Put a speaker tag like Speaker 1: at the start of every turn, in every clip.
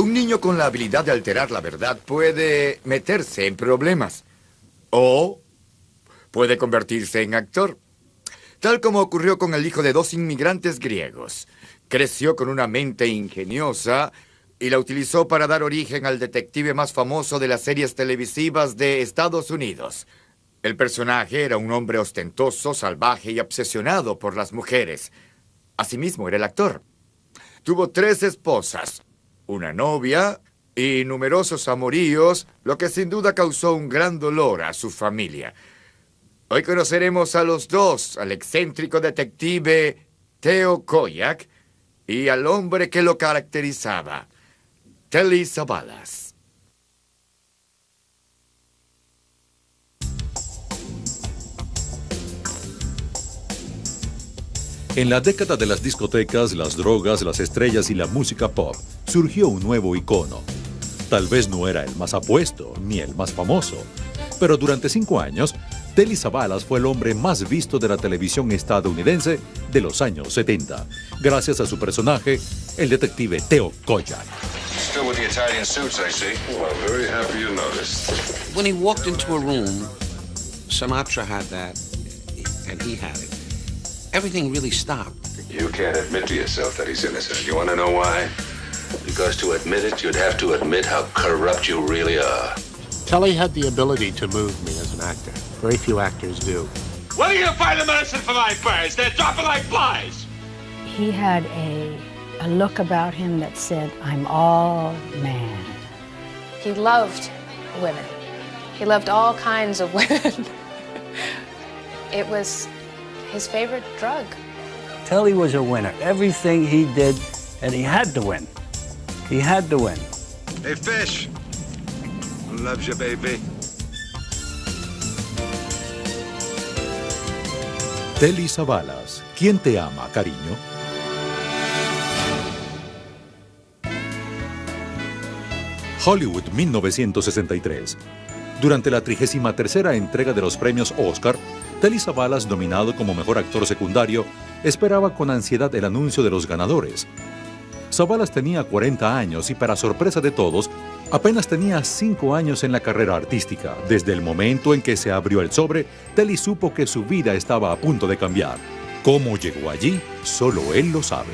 Speaker 1: Un niño con la habilidad de alterar la verdad puede meterse en problemas. O puede convertirse en actor. Tal como ocurrió con el hijo de 2 inmigrantes griegos. Creció con una mente ingeniosa y la utilizó para dar origen al detective más famoso de las series televisivas de Estados Unidos. El personaje era un hombre ostentoso, salvaje y obsesionado por las mujeres. Asimismo, era el actor. Tuvo 3 esposas, una novia y numerosos amoríos, lo que sin duda causó un gran dolor a su familia. Hoy conoceremos a los dos, al excéntrico detective Theo Koyak y al hombre que lo caracterizaba, Telly Savalas.
Speaker 2: En la década de las discotecas, las drogas, las estrellas y la música pop, surgió un nuevo icono. Tal vez no era el más apuesto, ni el más famoso, pero durante 5 años, Telly Savalas fue el hombre más visto de la televisión estadounidense de los años 70, gracias a su personaje, el detective Theo Koyak.
Speaker 3: Still with the Italian suits, I see.
Speaker 4: Well, I'm very happy you noticed.
Speaker 5: When he walked into a room, Sinatra had that, and he had it. Everything really stopped.
Speaker 4: You can't admit to yourself that he's innocent. You want to know why? Because to admit it, you'd have to admit how corrupt you really are.
Speaker 6: Telly had the ability to move me as an actor. Very few actors do.
Speaker 7: Where are you going to find the medicine for my birds? They're dropping like flies.
Speaker 8: He had a look about him that said, I'm all man.
Speaker 9: He loved women. He loved all kinds of women. It was his favorite drug.
Speaker 10: Telly was a winner. Everything he did, and he had to win. He had to win.
Speaker 3: Hey, Fish. Who loves you, baby?
Speaker 2: Telly Savalas, ¿quién te ama, cariño? Hollywood, 1963. Durante la 33ª entrega de los premios Oscar, Telly Savalas, nominado como mejor actor secundario, esperaba con ansiedad el anuncio de los ganadores. Savalas tenía 40 años y, para sorpresa de todos, apenas tenía 5 años en la carrera artística. Desde el momento en que se abrió el sobre, Telly supo que su vida estaba a punto de cambiar. ¿Cómo llegó allí? Solo él lo sabe.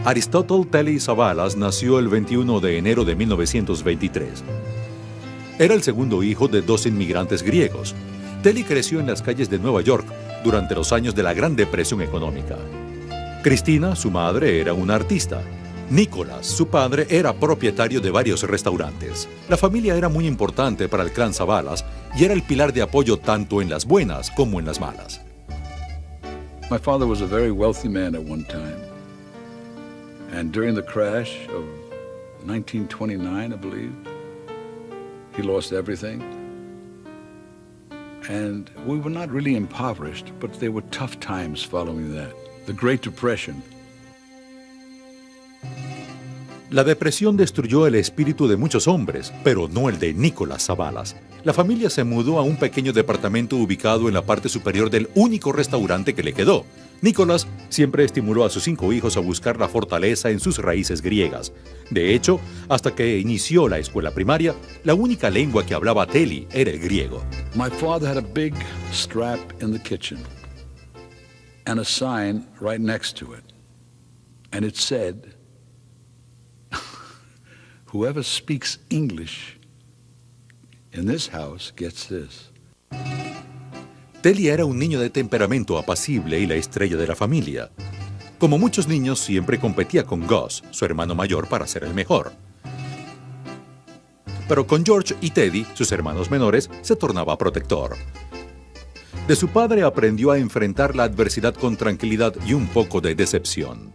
Speaker 2: Aristotle Telly Savalas nació el 21 de enero de 1923. Era el segundo hijo de 2 inmigrantes griegos. Telly creció en las calles de Nueva York durante los años de la Gran Depresión económica. Cristina, su madre, era una artista. Nicholas, su padre, era propietario de varios restaurantes. La familia era muy importante para el clan Savalas y era el pilar de apoyo tanto en las buenas como en las malas.
Speaker 11: My father was a very wealthy man at one time. And during the crash of 1929, I believe, he lost everything. And we were not really impoverished, but there were tough times following that. The Great Depression.
Speaker 2: La depresión destruyó el espíritu de muchos hombres, pero no el de Nicholas Savalas. La familia se mudó a un pequeño departamento ubicado en la parte superior del único restaurante que le quedó. Nicholas siempre estimuló a sus 5 hijos a buscar la fortaleza en sus raíces griegas. De hecho, hasta que inició la escuela primaria, la única lengua que hablaba Telly era el griego.
Speaker 11: My father had a big strap in the kitchen and a sign right next to it. And it said, whoever speaks English in this house gets this.
Speaker 2: Telly era un niño de temperamento apacible y la estrella de la familia. Como muchos niños, siempre competía con Gus, su hermano mayor, para ser el mejor. Pero con George y Teddy, sus hermanos menores, se tornaba protector. De su padre aprendió a enfrentar la adversidad con tranquilidad y un poco de decepción.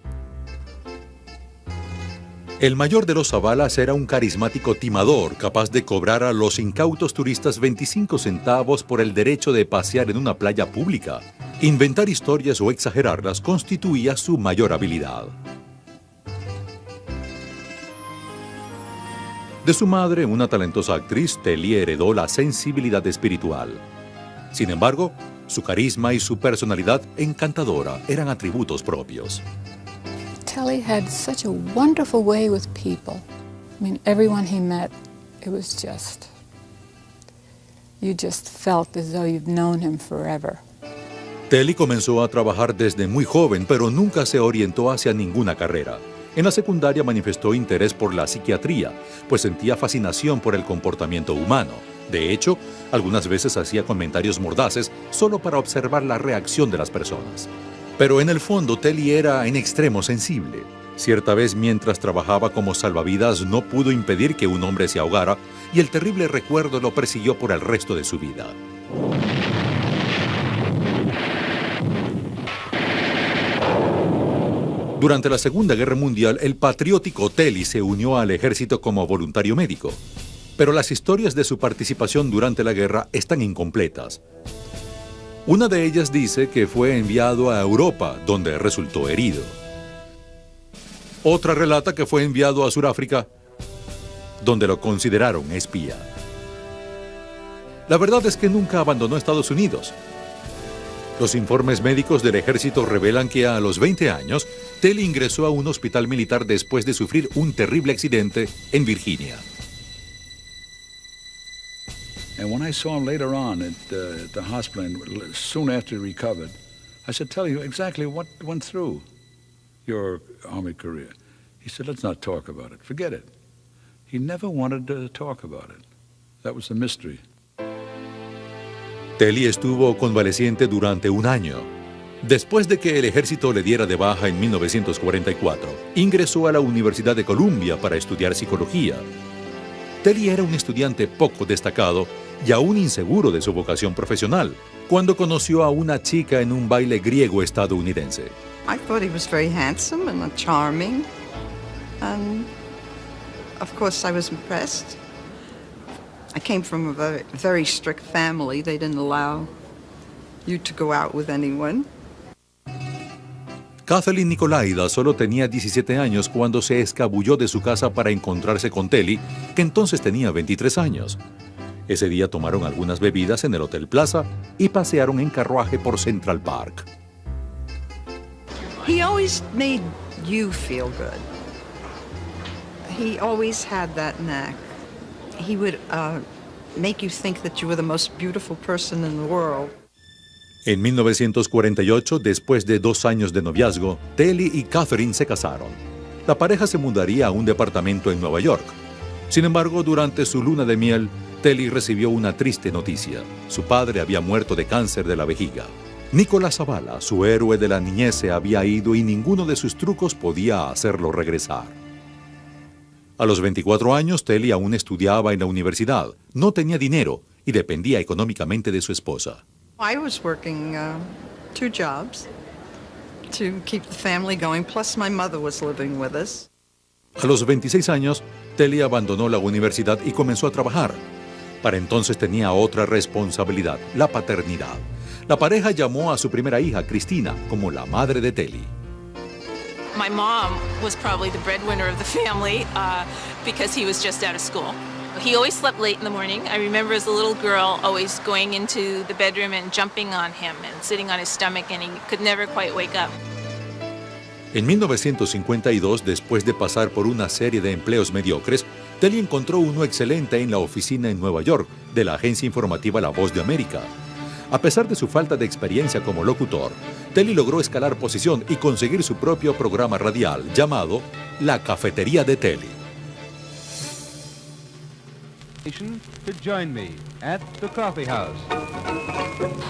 Speaker 2: El mayor de los Savalas era un carismático timador capaz de cobrar a los incautos turistas 25 centavos por el derecho de pasear en una playa pública. Inventar historias o exagerarlas constituía su mayor habilidad. De su madre, una talentosa actriz, Telly heredó la sensibilidad espiritual. Sin embargo, su carisma y su personalidad encantadora eran atributos propios.
Speaker 12: Telly had such a wonderful way with people. I mean, everyone he met, it was just, you just felt as though you've known him forever.
Speaker 2: Telly comenzó a trabajar desde muy joven, pero nunca se orientó hacia ninguna carrera. En la secundaria manifestó interés por la psiquiatría, pues sentía fascinación por el comportamiento humano. De hecho, algunas veces hacía comentarios mordaces solo para observar la reacción de las personas. Pero en el fondo, Telly era en extremo sensible. Cierta vez, mientras trabajaba como salvavidas, no pudo impedir que un hombre se ahogara y el terrible recuerdo lo persiguió por el resto de su vida. Durante la Segunda Guerra Mundial, el patriótico Telly se unió al ejército como voluntario médico. Pero las historias de su participación durante la guerra están incompletas. Una de ellas dice que fue enviado a Europa, donde resultó herido. Otra relata que fue enviado a Sudáfrica, donde lo consideraron espía. La verdad es que nunca abandonó Estados Unidos. Los informes médicos del ejército revelan que a los 20 años, Telly ingresó a un hospital militar después de sufrir un terrible accidente en Virginia.
Speaker 11: And when I saw him later on at the hospital, and soon after he recovered, I said, "Tell you exactly what went through your Army career." He said, "Let's not talk about it. Forget it." He never wanted to talk about it. That was the mystery.
Speaker 2: Telly estuvo convaleciente durante un año. Después de que el ejército le diera de baja en 1944, ingresó a la Universidad de Columbia para estudiar psicología. Telly era un estudiante poco destacado y aún inseguro de su vocación profesional, cuando conoció a una chica en un baile griego estadounidense.
Speaker 13: I thought he was very handsome and charming, and of course I was impressed. I came from a very strict family. They didn't allow you to go out with anyone.
Speaker 2: Kathleen Nicolaida solo tenía 17 años cuando se escabulló de su casa para encontrarse con Telly, que entonces tenía 23 años. Ese día tomaron algunas bebidas en el Hotel Plaza y pasearon en carruaje por Central Park.
Speaker 13: He always made you feel good. He always had that knack. He would make you think that you were the most beautiful person in the world.
Speaker 2: En 1948, después de 2 años de noviazgo, Telly y Catherine se casaron. La pareja se mudaría a un departamento en Nueva York. Sin embargo, durante su luna de miel, Telly recibió una triste noticia. Su padre había muerto de cáncer de la vejiga. Nicholas Zavala, su héroe de la niñez, se había ido y ninguno de sus trucos podía hacerlo regresar. A los 24 años, Telly aún estudiaba en la universidad, no tenía dinero y dependía económicamente de su esposa.
Speaker 13: I was working 2 jobs to keep the family going, plus my mother was living with us.
Speaker 2: A los 26 años, Telly abandonó la universidad y comenzó a trabajar. Para entonces tenía otra responsabilidad, la paternidad. La pareja llamó a su primera hija, Cristina, como la madre de Telly.
Speaker 14: My mom was probably the breadwinner of the family because he was just out of school. He always slept late in the morning. I remember as a little girl always going into the bedroom and jumping on him and sitting on his stomach, and he could never quite wake up.
Speaker 2: En 1952, después de pasar por una serie de empleos mediocres, Telly encontró uno excelente en la oficina en Nueva York de la agencia informativa La Voz de América. A pesar de su falta de experiencia como locutor, Telly logró escalar posición y conseguir su propio programa radial llamado La Cafetería de Telly.
Speaker 15: To join me at the coffee house.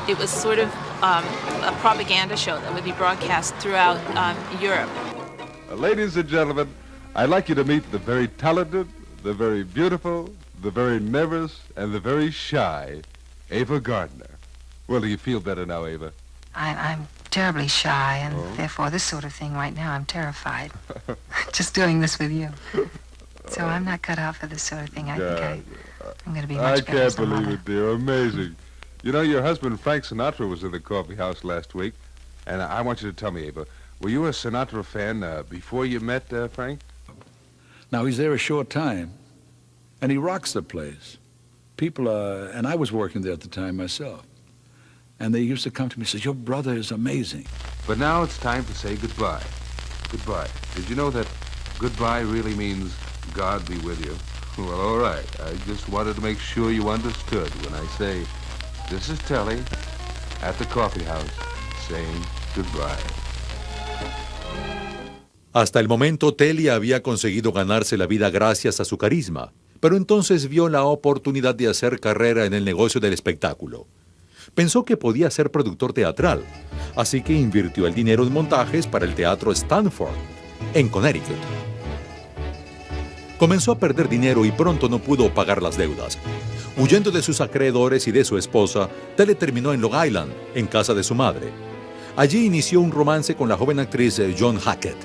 Speaker 14: It was sort of a propaganda show that would be broadcast throughout Europe.
Speaker 15: Ladies and gentlemen, I'd like you to meet the very talented, the very beautiful, the very nervous, and the very shy Ava Gardner. Well, do you feel better now, Ava?
Speaker 16: I'm terribly shy, and therefore this sort of thing right now, I'm terrified. Just doing this with you. So I'm not cut out for this sort of thing. I think I'm going to be much better as a mother.
Speaker 15: I can't believe it, dear. Amazing. You know, your husband, Frank Sinatra, was in the coffee house last week. And I want you to tell me, Ava, were you a Sinatra fan before you met Frank?
Speaker 11: Now, he's there a short time, and he rocks the place. People, and I was working there at the time myself. And they used to come to me and say, "Your brother is amazing."
Speaker 15: But now it's time to say goodbye. Goodbye. Did you know that goodbye really means God be with you? Well, all right. I just wanted to make sure you understood when I say, this is Telly at the coffee house saying goodbye.
Speaker 2: Hasta el momento, Telly había conseguido ganarse la vida gracias a su carisma, pero entonces vio la oportunidad de hacer carrera en el negocio del espectáculo. Pensó que podía ser productor teatral, así que invirtió el dinero en montajes para el Teatro Stanford, en Connecticut. Comenzó a perder dinero y pronto no pudo pagar las deudas. Huyendo de sus acreedores y de su esposa, Telly terminó en Long Island, en casa de su madre. Allí inició un romance con la joven actriz Joan Hackett.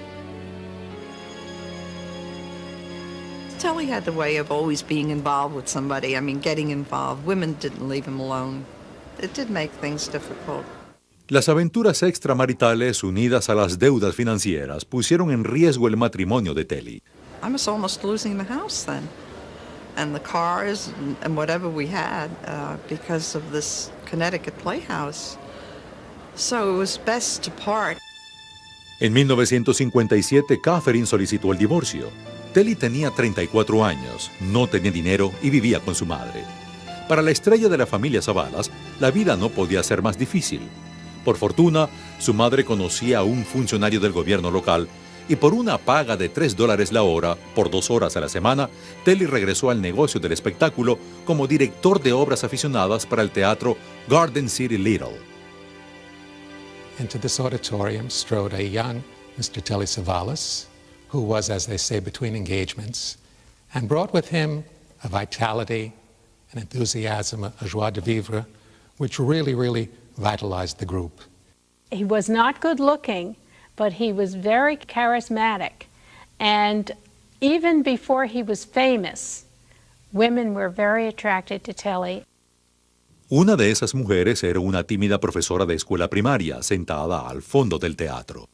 Speaker 13: Telly had the way of always being involved with somebody. I mean, getting involved. Women didn't leave him alone. It did make things difficult.
Speaker 2: Las aventuras extramaritales unidas a las deudas financieras pusieron en riesgo el matrimonio de Telly.
Speaker 13: I was almost losing the house then, and the cars and whatever we had because of this Connecticut playhouse. So it was best to part.
Speaker 2: En 1957, Catherine solicitó el divorcio. Telly tenía 34 años, no tenía dinero y vivía con su madre. Para la estrella de la familia Savalas, la vida no podía ser más difícil. Por fortuna, su madre conocía a un funcionario del gobierno local y por una paga de $3 la hora, por 2 horas a la semana, Telly regresó al negocio del espectáculo como director de obras aficionadas para el teatro Garden City Little.
Speaker 17: Into this auditorium strode a young Mr. Telly Savalas, who was, as they say, between engagements, and brought with him a vitality, an enthusiasm, a joie de vivre, which really vitalized the group.
Speaker 8: He was not good looking, but he was very charismatic. And even before he was famous, women were very attracted to Telly.
Speaker 2: Una de esas mujeres era una tímida profesora de escuela primaria sentada al fondo del teatro.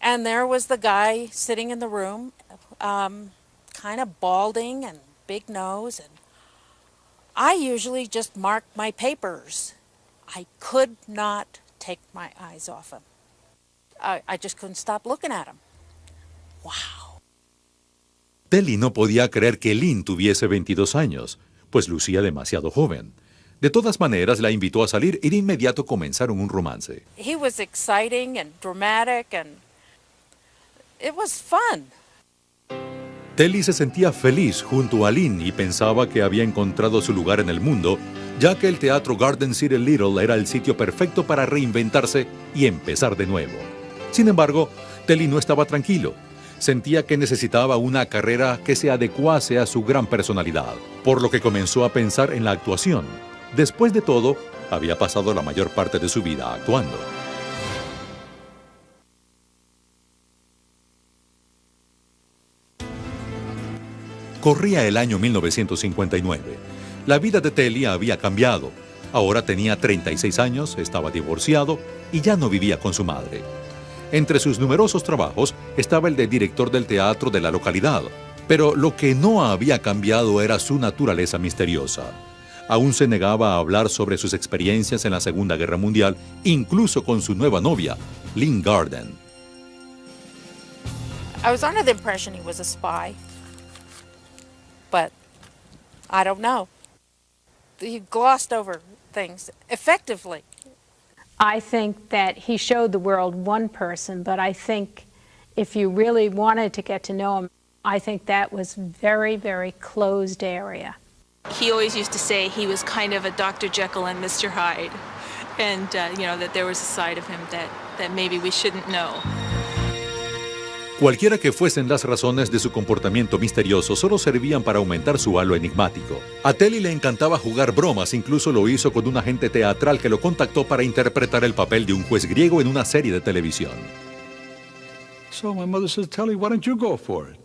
Speaker 18: And there was the guy sitting in the room, kind of balding and big nose. And I usually just marked my papers. I could not take my eyes off him. I just couldn't stop looking at him. Wow.
Speaker 2: Telly no podía creer que Lynn tuviese 22 años, pues lucía demasiado joven. De todas maneras, la invitó a salir y de inmediato comenzaron un romance.
Speaker 18: He was exciting and dramatic and it was fun.
Speaker 2: Telly se sentía feliz junto a Lynn y pensaba que había encontrado su lugar en el mundo, ya que el teatro Garden City Little era el sitio perfecto para reinventarse y empezar de nuevo. Sin embargo, Telly no estaba tranquilo. Sentía que necesitaba una carrera que se adecuase a su gran personalidad, por lo que comenzó a pensar en la actuación. Después de todo, había pasado la mayor parte de su vida actuando. Corría el año 1959. La vida de Telly había cambiado. Ahora tenía 36 años, estaba divorciado y ya no vivía con su madre. Entre sus numerosos trabajos estaba el de director del teatro de la localidad, pero lo que no había cambiado era su naturaleza misteriosa. Aún se negaba a hablar sobre sus experiencias en la Segunda Guerra Mundial, incluso con su nueva novia, Lynn Garden.
Speaker 18: I was under the impression he was a spy, but I don't know. He glossed over things effectively.
Speaker 8: I think that he showed the world one person, but I think if you really wanted to get to know him, I think that was very closed area.
Speaker 14: He always used to say he was kind of a Dr. Jekyll and Mr. Hyde, and that there was a side of him that maybe we shouldn't know.
Speaker 2: Cualquiera que fuesen las razones de su comportamiento misterioso, solo servían para aumentar su halo enigmático. A Telly le encantaba jugar bromas, incluso lo hizo con un agente teatral que lo contactó para interpretar el papel de un juez griego en una serie de televisión.
Speaker 11: So my mother says, Telly, why don't you go for it?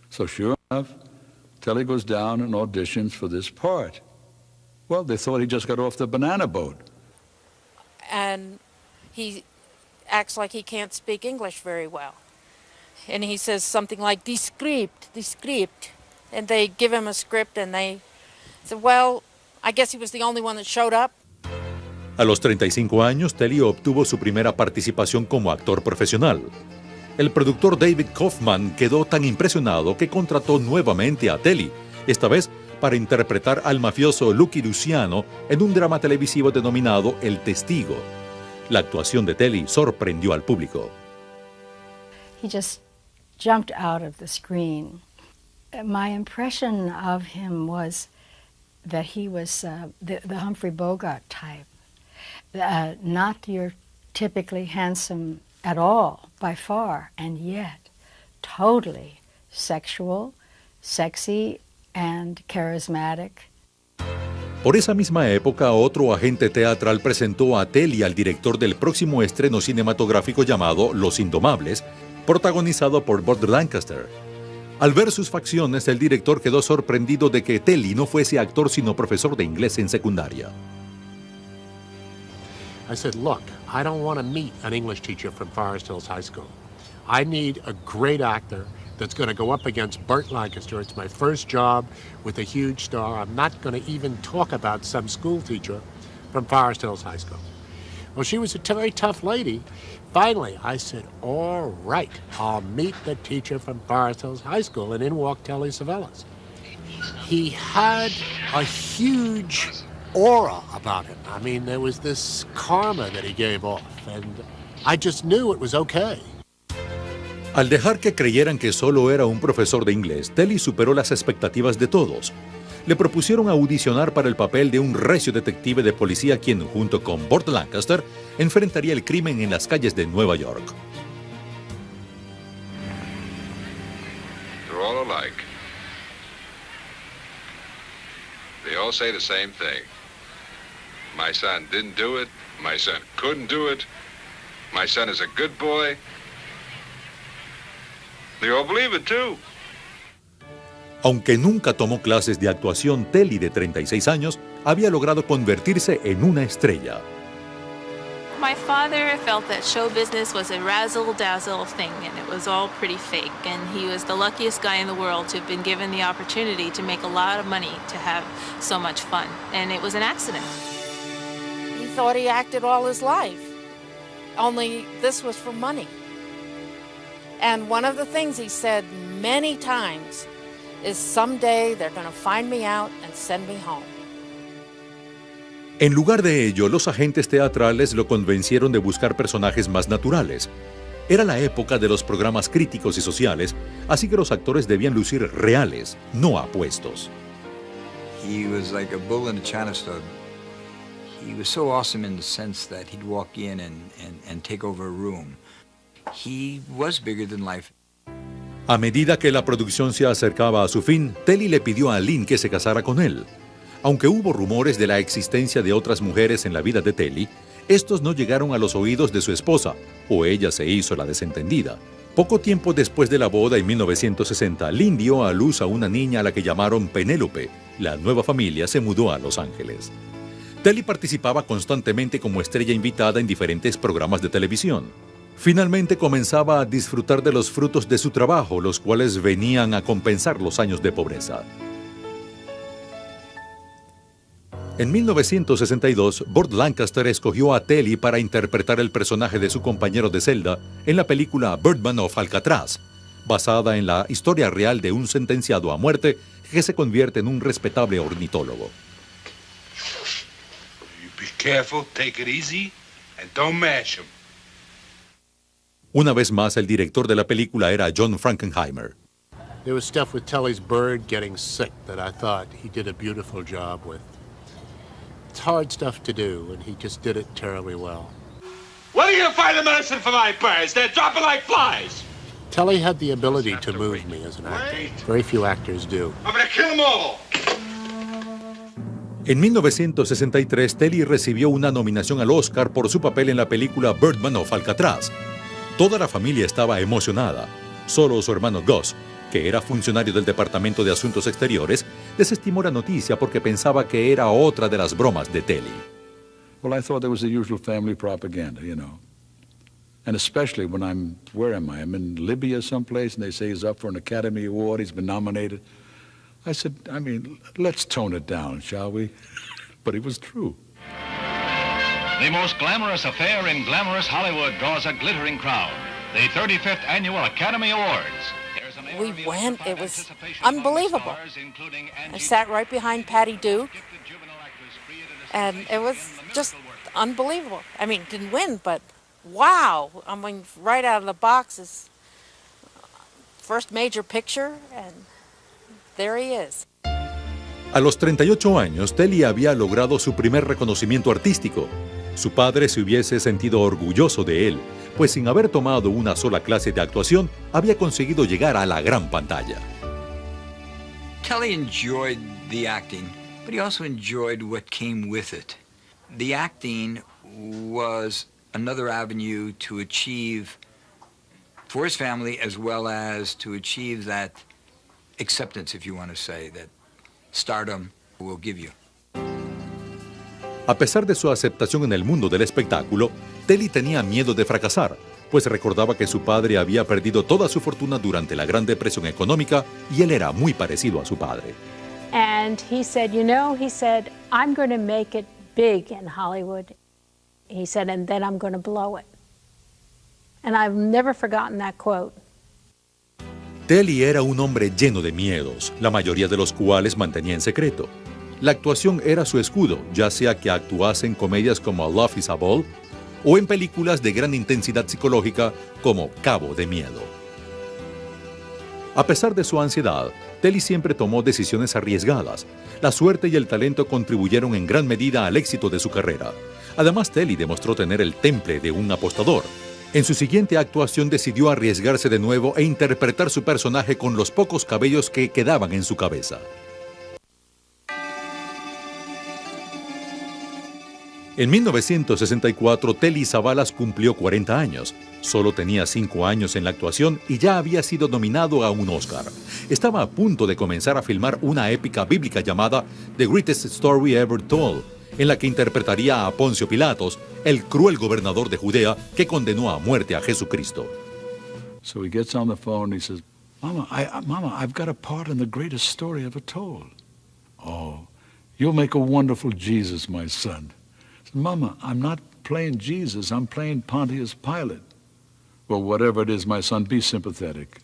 Speaker 11: So sure enough, Telly goes down and auditions for this part. Well, they thought he just got off the banana boat.
Speaker 18: And he acts like he can't speak English very well. And he says something like, the script. And they give him a script and they said, well, I guess he was the only one that showed up.
Speaker 2: A los 35 años, Telly obtuvo su primera participación como actor profesional. El productor David Kaufman quedó tan impresionado que contrató nuevamente a Telly, esta vez para interpretar al mafioso Lucky Luciano en un drama televisivo denominado El Testigo. La actuación de Telly sorprendió al público.
Speaker 19: He just jumped out of the screen. My impression of him was that he was the Humphrey Bogart type, not your typically handsome at all, by far, and yet totally sexual, sexy, and charismatic.
Speaker 2: Por esa misma época, otro agente teatral presentó a Telly al director del próximo estreno cinematográfico llamado Los Indomables, protagonizado por Burt Lancaster. Al ver sus facciones, el director quedó sorprendido de que Telly no fuese actor sino profesor de inglés en secundaria.
Speaker 6: I said, look, I don't want to meet an English teacher from Forest Hills High School. I need a great actor that's going to go up against Burt Lancaster. It's my first job with a huge star. I'm not going to even talk about some school teacher from Forest Hills High School. Well, she was a very tough lady. Finally, I said, all right, I'll meet the teacher from Forest Hills High School, and in walked Telly Savalas. He had a huge aura about him. I mean, there was this karma that he gave off, and I just knew it was okay.
Speaker 2: Al dejar que creyeran que solo era un profesor de inglés, Telly superó las expectativas de todos. Le propusieron audicionar para el papel de un recio detective de policía quien, junto con Burt Lancaster, enfrentaría el crimen en las calles de Nueva York.
Speaker 3: They're all alike. They all say the same thing. My son didn't do it. My son couldn't do it. My son is a good boy. They all believe it too.
Speaker 2: Aunque nunca tomó clases de actuación, Telly, de 36 años, había logrado convertirse en una estrella.
Speaker 14: My father felt that show business was a razzle-dazzle thing, and it was all pretty fake. And he was the luckiest guy in the world to have been given the opportunity to make a lot of money, to have so much fun. And it was an accident.
Speaker 18: He thought he acted all his life, only this was for money. And one of the things he said many times is someday they're going to find me out and send me home.
Speaker 2: En lugar de ello, los agentes teatrales lo convencieron de buscar personajes más naturales. Era la época de los programas críticos y sociales, así que los actores debían lucir reales, no apuestos.
Speaker 20: He was like a bull in a china store. He was so awesome in the sense that he'd walk in and take over a room. He was bigger than life.
Speaker 2: A medida que la producción se acercaba a su fin, Telly le pidió a Lynn que se casara con él. Aunque hubo rumores de la existencia de otras mujeres en la vida de Telly, estos no llegaron a los oídos de su esposa, o ella se hizo la desentendida. Poco tiempo después de la boda, en 1960, Lynn dio a luz a una niña a la que llamaron Penélope. La nueva familia se mudó a Los Ángeles. Telly participaba constantemente como estrella invitada en diferentes programas de televisión. Finalmente comenzaba a disfrutar de los frutos de su trabajo, los cuales venían a compensar los años de pobreza. En 1962, Burt Lancaster escogió a Telly para interpretar el personaje de su compañero de celda en la película Birdman of Alcatraz, basada en la historia real de un sentenciado a muerte que se convierte en un respetable ornitólogo.
Speaker 7: Be careful, take it easy, and don't mash him.
Speaker 2: Una vez más, el director de la película era John Frankenheimer.
Speaker 6: There was stuff with Telly's bird getting sick that I thought he did a beautiful job with. It's hard stuff to do, and he just did it terribly well.
Speaker 7: When are you gonna find the medicine for my birds? They're dropping like flies.
Speaker 6: Telly had the ability to move me as an actor. Very few actors do.
Speaker 7: I'm gonna kill them all.
Speaker 2: En 1963, Telly recibió una nominación al Oscar por su papel en la película Birdman of Alcatraz. Toda la familia estaba emocionada. Solo su hermano Gus, que era funcionario del Departamento de Asuntos Exteriores, desestimó la noticia porque pensaba que era otra de las bromas de Telly.
Speaker 11: Well, I thought there was the usual family propaganda, you know. And especially when where am I? I'm in Libya someplace, and they say he's up for an Academy Award, he's been nominated. I said, I mean, let's tone it down, shall we? But it was true.
Speaker 21: The most glamorous affair in glamorous Hollywood draws a glittering crowd. the 35th Annual Academy Awards.
Speaker 18: We went, it was unbelievable. I sat right behind Patty Duke, and it was just unbelievable. I mean, didn't win, but wow. I mean, right out of the box is first major picture, and there he is.
Speaker 2: A los 38 años, Telly había logrado su primer reconocimiento artístico. Su padre se hubiese sentido orgulloso de él, pues sin haber tomado una sola clase de actuación, había conseguido llegar a la gran pantalla.
Speaker 20: Telly enjoyed the acting, but he also enjoyed what came with it. The acting was another avenue to achieve for his family, as well as to achieve that acceptance, if you want to say, that stardom will give you.
Speaker 2: A pesar de su aceptación en el mundo del espectáculo, Telly tenía miedo de fracasar, pues recordaba que su padre había perdido toda su fortuna durante la Gran Depresión económica y él era muy parecido a su padre.
Speaker 8: And he said, you know, he said, I'm going to make it big in Hollywood. He said, and then I'm going to blow it. And I've never forgotten that quote.
Speaker 2: Telly era un hombre lleno de miedos, la mayoría de los cuales mantenía en secreto. La actuación era su escudo, ya sea que actuase en comedias como Love is a Ball o en películas de gran intensidad psicológica como Cabo de Miedo. A pesar de su ansiedad, Telly siempre tomó decisiones arriesgadas. La suerte y el talento contribuyeron en gran medida al éxito de su carrera. Además, Telly demostró tener el temple de un apostador. En su siguiente actuación decidió arriesgarse de nuevo e interpretar su personaje con los pocos cabellos que quedaban en su cabeza. En 1964, Telly Savalas cumplió 40 años. Solo tenía 5 años en la actuación y ya había sido nominado a un Oscar. Estaba a punto de comenzar a filmar una épica bíblica llamada The Greatest Story Ever Told, en la que interpretaría a Poncio Pilatos, el cruel gobernador de Judea que condenó a muerte a Jesucristo.
Speaker 11: So he gets on the phone and he says, Mama, I've got a part in the greatest story ever told. Oh, you'll make a wonderful Jesus, my son. I said, Mama, I'm not playing Jesus, I'm playing Pontius Pilate. Well, whatever it is, my son, be sympathetic.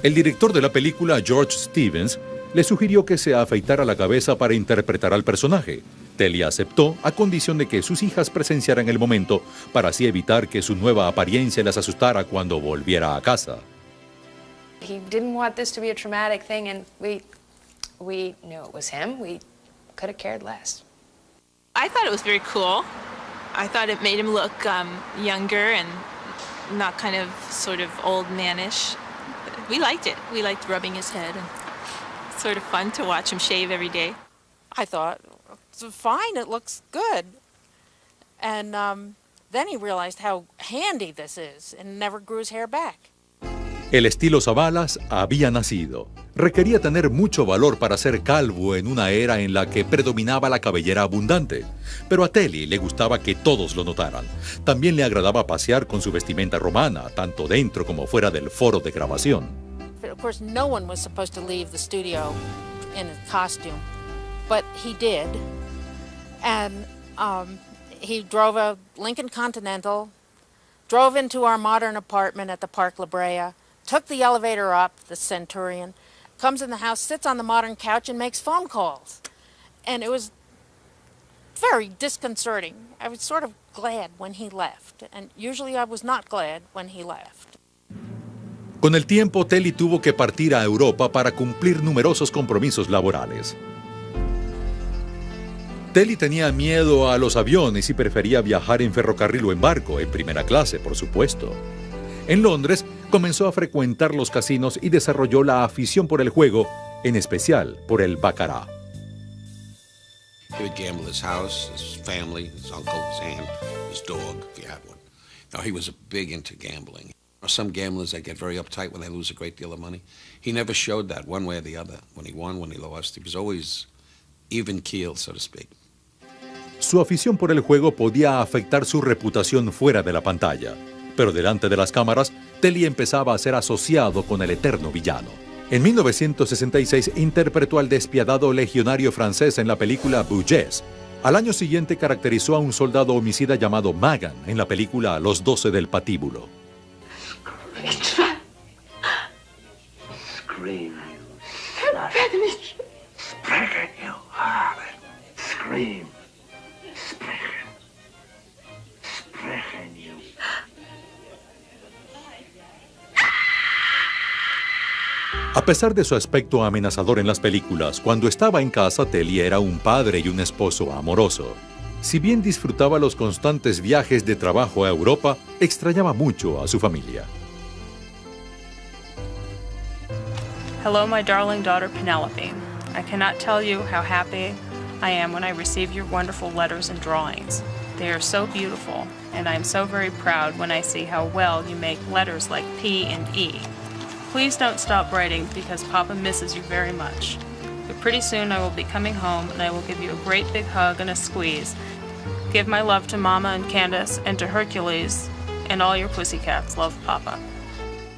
Speaker 2: El director de la película, George Stevens, le sugirió que se afeitara la cabeza para interpretar al personaje. Telly aceptó a condición de que sus hijas presenciaran el momento para así evitar que su nueva apariencia las asustara cuando volviera a casa.
Speaker 9: He didn't want this to be a traumatic thing, and we knew it was him. We could have cared less.
Speaker 14: I thought it was very cool. I thought it made him look younger and not kind of sort of old mannish. We liked it. We liked rubbing his head, and it's sort of fun to watch him shave every day.
Speaker 18: I thought, it's fine, it looks good. And then he realized how handy this is and never grew his hair back.
Speaker 2: El estilo Savalas había nacido. Requería tener mucho valor para ser calvo en una era en la que predominaba la cabellera abundante. Pero a Telly le gustaba que todos lo notaran. También le agradaba pasear con su vestimenta romana, tanto dentro como fuera del foro de grabación.
Speaker 18: Of course, no one was supposed to leave the studio in a costume, but he did. And he drove a Lincoln Continental, drove into our modern apartment at the Park La Brea, took the elevator up, the Centurion, comes in the house, sits on the modern couch, and makes phone calls. And it was very disconcerting. I was sort of glad when he left, and usually I was not glad when he left.
Speaker 2: Con el tiempo, Telly tuvo que partir a Europa para cumplir numerosos compromisos laborales. Telly tenía miedo a los aviones y prefería viajar en ferrocarril o en barco, en primera clase, por supuesto. En Londres, comenzó a frecuentar los casinos y desarrolló la afición por el juego, en especial por el baccarat.
Speaker 5: He would gamble his house, his family, his uncle, his aunt, his dog, if he had one. Now, he was big into gambling. Some gamblers that get very uptight when they lose a great deal of money. He never showed that one way or the other. When he won, when he lost, he was always even keel, so to speak.
Speaker 2: Su afición por el juego podía afectar su reputación fuera de la pantalla, pero delante de las cámaras, Telly empezaba a ser asociado con el eterno villano. En 1966 interpretó al despiadado legionario francés en la película Bourges. Al año siguiente caracterizó a un soldado homicida llamado Magan en la película Los 12 del Patíbulo.
Speaker 4: Scream, you slut. Sprechen, you harlot. Scream. Sprechen. Sprechen, you.
Speaker 2: A pesar de su aspecto amenazador en las películas, cuando estaba en casa, Telly era un padre y un esposo amoroso. Si bien disfrutaba los constantes viajes de trabajo a Europa, extrañaba mucho a su familia.
Speaker 1: Hello, my darling daughter Penelope. I cannot tell you how happy I am when I receive your wonderful letters and drawings. They are so beautiful, and I am so very proud when I see how well you make letters like P and E. Please don't stop writing because Papa misses you very much. But pretty soon I will be coming home and I will give you a great big hug and a squeeze. Give my love to Mama and Candace and to Hercules and all your pussycats. Love, Papa.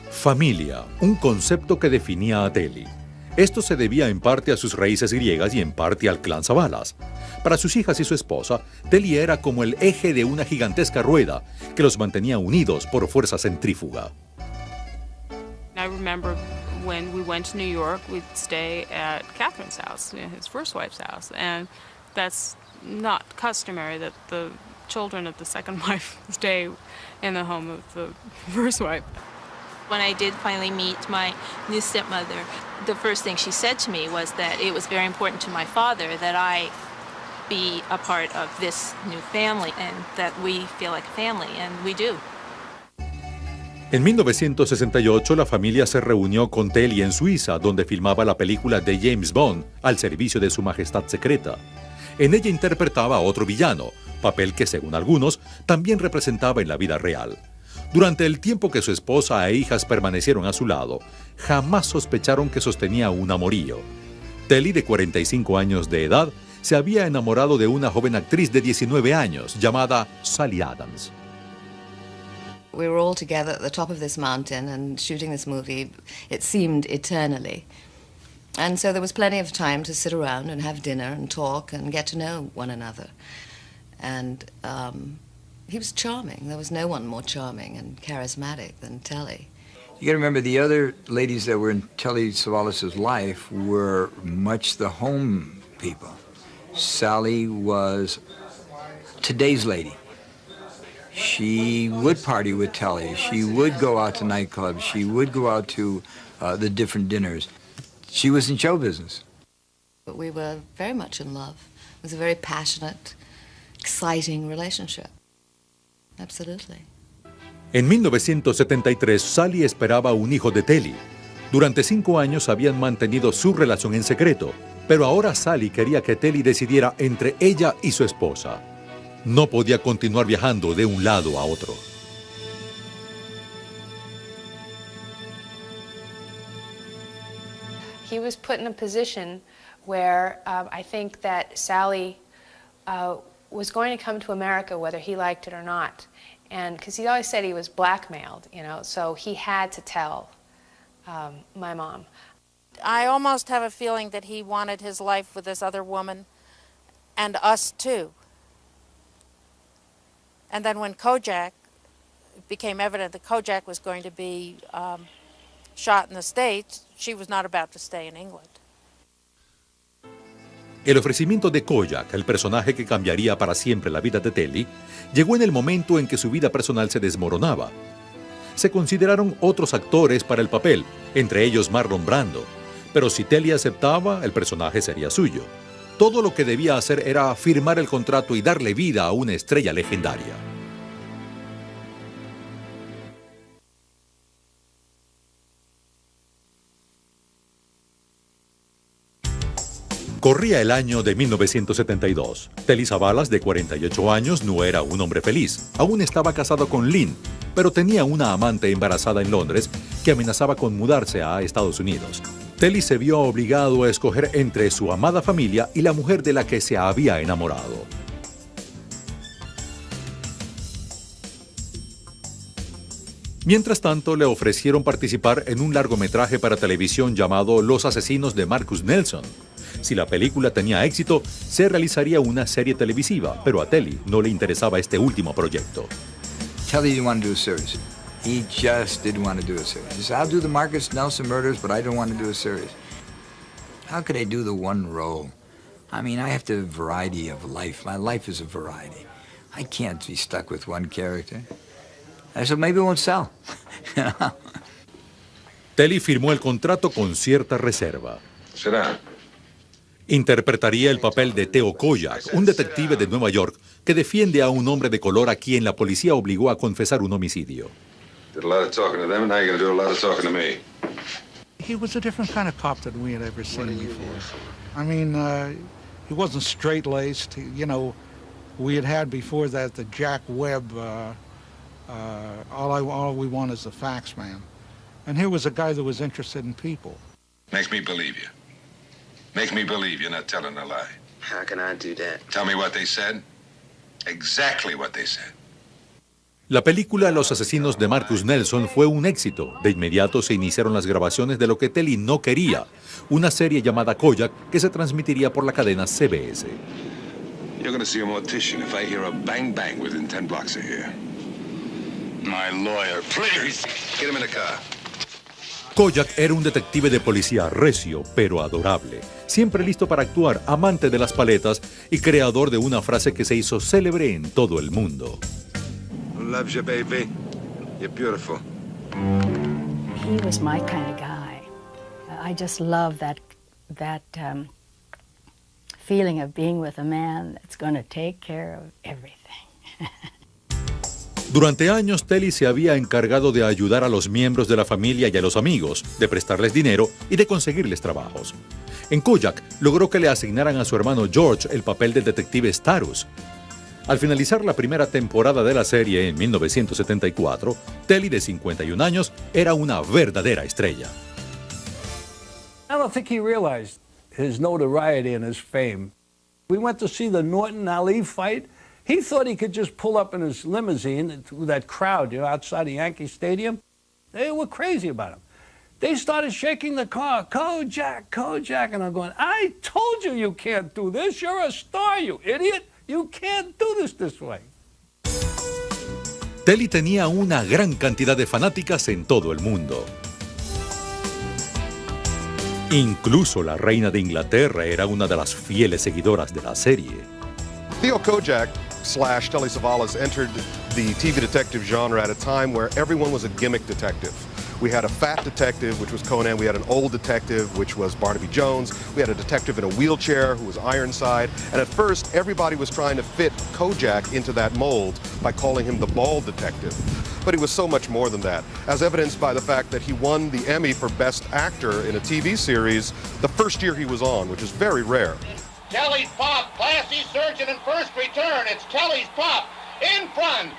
Speaker 2: Familia, un concepto que definía a Telly. Esto se debía en parte a sus raíces griegas y en parte al clan Savalas. Para sus hijas y su esposa, Telly era como el eje de una gigantesca rueda que los mantenía unidos por fuerza centrífuga.
Speaker 1: I remember when we went to New York, we'd stay at Catherine's house, his first wife's house, and that's not customary that the children of the second wife stay in the home of the first wife.
Speaker 14: When I did finally meet my new stepmother, the first thing she said to me was that it was very important to my father that I be a part of this new family and that we feel like a family, and we do.
Speaker 2: En 1968, la familia se reunió con Telly en Suiza, donde filmaba la película de James Bond, Al servicio de su majestad secreta. En ella interpretaba a otro villano, papel que, según algunos, también representaba en la vida real. Durante el tiempo que su esposa e hijas permanecieron a su lado, jamás sospecharon que sostenía un amorío. Telly, de 45 años de edad, se había enamorado de una joven actriz de 19 años, llamada Sally Adams.
Speaker 22: We were all together at the top of this mountain and shooting this movie. It seemed eternally. And so there was plenty of time to sit around and have dinner and talk and get to know one another. And he was charming. There was no one more charming and charismatic than Telly.
Speaker 20: You got to remember the other ladies that were in Telly Savalas' life were much the home people. Sally was today's lady. She would party with Telly. She would go out to nightclubs. She would go out to the different dinners. She was in show business.
Speaker 22: But we were very much in love. It was a very passionate, exciting relationship. Absolutely.
Speaker 2: En 1973, Sally esperaba un hijo de Telly. Durante 5 años habían mantenido su relación en secreto, pero ahora Sally quería que Telly decidiera entre ella y su esposa. No podía continuar viajando de un lado a otro.
Speaker 9: He was put in a position where I think that Sally was going to come to America whether he liked it or not. And because he always said he was blackmailed, you know, so he had to tell my mom.
Speaker 18: I almost have a feeling that he wanted his life with this other woman and us too. And then when Kojak, it became evident that Kojak was going to be shot in the States, she was not about to stay in England.
Speaker 2: El ofrecimiento de Kojak, el personaje que cambiaría para siempre la vida de Telly, llegó en el momento en que su vida personal se desmoronaba. Se consideraron otros actores para el papel, entre ellos Marlon Brando, pero si Telly aceptaba, el personaje sería suyo. Todo lo que debía hacer era firmar el contrato y darle vida a una estrella legendaria. Corría el año de 1972. Telly Savalas, de 48 años, no era un hombre feliz. Aún estaba casado con Lynn, pero tenía una amante embarazada en Londres que amenazaba con mudarse a Estados Unidos. Telly se vio obligado a escoger entre su amada familia y la mujer de la que se había enamorado. Mientras tanto, le ofrecieron participar en un largometraje para televisión llamado Los asesinos de Marcus Nelson. Si la película tenía éxito, se realizaría una serie televisiva, pero a Telly no le interesaba este último proyecto.
Speaker 20: Telly didn't want to do a series. He just didn't want to do a series. He said, I'll do the Marcus Nelson murders, but I don't want to do a series. How could I do the one role? I mean, I have to have a variety of life. My life is a variety. I can't be stuck with one character. I said, maybe it won't sell.
Speaker 2: Telly firmó el contrato con cierta reserva.
Speaker 3: ¿Será?
Speaker 2: Interpretaría el papel de Theo Kojak, un detective de Nueva York que defiende a un hombre de color a quien la policía obligó a confesar un homicidio.
Speaker 3: Did a lot of talking to them, and now you're going to do a lot of talking to me.
Speaker 10: He was a different kind of cop than we had ever seen before. I mean, he wasn't straight-laced. You know, we had before that the Jack Webb, all we want is the facts man. And here was a guy that was interested in people.
Speaker 3: Makes me believe you. Make me believe you're not telling a lie.
Speaker 12: How can I do that?
Speaker 3: Tell me what they said. Exactly what they said.
Speaker 2: La película Los asesinos de Marcus Nelson fue un éxito. De inmediato se iniciaron las grabaciones de lo que Telly no quería, una serie llamada Kojak que se transmitiría por la cadena CBS.
Speaker 3: You're going to see a mortician if I hear a bang bang within 10 blocks of here. My lawyer, please. Get him in the car.
Speaker 2: Kojak era un detective de policía recio, pero adorable, siempre listo para actuar, amante de las paletas y creador de una frase que se hizo célebre en todo el mundo.
Speaker 3: Loves you, baby. You're beautiful.
Speaker 19: He was my kind of guy. I just love that feeling of being with a man that's going to take care of everything.
Speaker 2: Durante años, Telly se había encargado de ayudar a los miembros de la familia y a los amigos, de prestarles dinero y de conseguirles trabajos. En Kojak, logró que le asignaran a su hermano George el papel del detective Starus. Al finalizar la primera temporada de la serie en 1974, Telly, de 51 años, era una verdadera estrella.
Speaker 23: I don't think he realized his notoriety and his fame. We went to see the Norton-Ali fight. He thought he could just pull up in his limousine with that crowd, you know, outside the Yankee Stadium. They were crazy about him. They started shaking the car, Kojak, Kojak, and I'm going, I told you you can't do this. You're a star, you idiot. You can't do this way.
Speaker 2: Telly tenía una gran cantidad de fanáticas en todo el mundo. Incluso la reina de Inglaterra era una de las fieles seguidoras de la serie.
Speaker 24: Theo Kojak / Telly Savalas entered the TV detective genre at a time where everyone was a gimmick detective. We had a fat detective, which was Conan. We had an old detective, which was Barnaby Jones. We had a detective in a wheelchair, who was Ironside. And at first, everybody was trying to fit Kojak into that mold by calling him the bald detective. But he was so much more than that, as evidenced by the fact that he won the Emmy for Best Actor in a TV series the first year he was on, which is very rare.
Speaker 7: Telly's Pop, classy surgeon and first return. It's Telly's Pop, in front.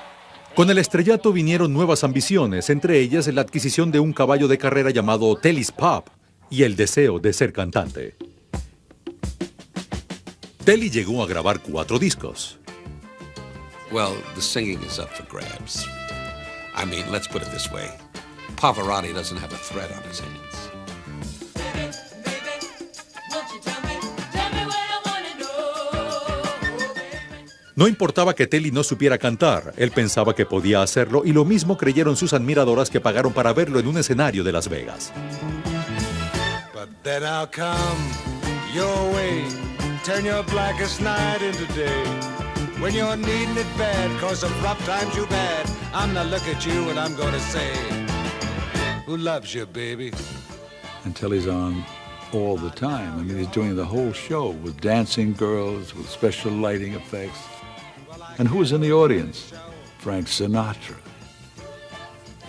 Speaker 2: Con el estrellato vinieron nuevas ambiciones, entre ellas la adquisición de un caballo de carrera llamado Telly's Pop y el deseo de ser cantante. Telly llegó a grabar 4 discos.
Speaker 5: Well, the singing is up for grabs. I mean, let's put it this way. Pavarotti doesn't have a thread on his hands.
Speaker 2: No importaba que Telly no supiera cantar, él pensaba que podía hacerlo y lo mismo creyeron sus admiradoras que pagaron para verlo en un escenario de Las Vegas.
Speaker 25: But then I'll come your way, turn your blackest night into day. When you're needing it bad, cause of rough times you've had, I'm gonna look at you and I'm gonna say, who loves you, baby?
Speaker 11: And Telly's on all the time. I mean, he's doing the whole show with dancing girls, with special lighting effects. And who was in the audience? Frank Sinatra.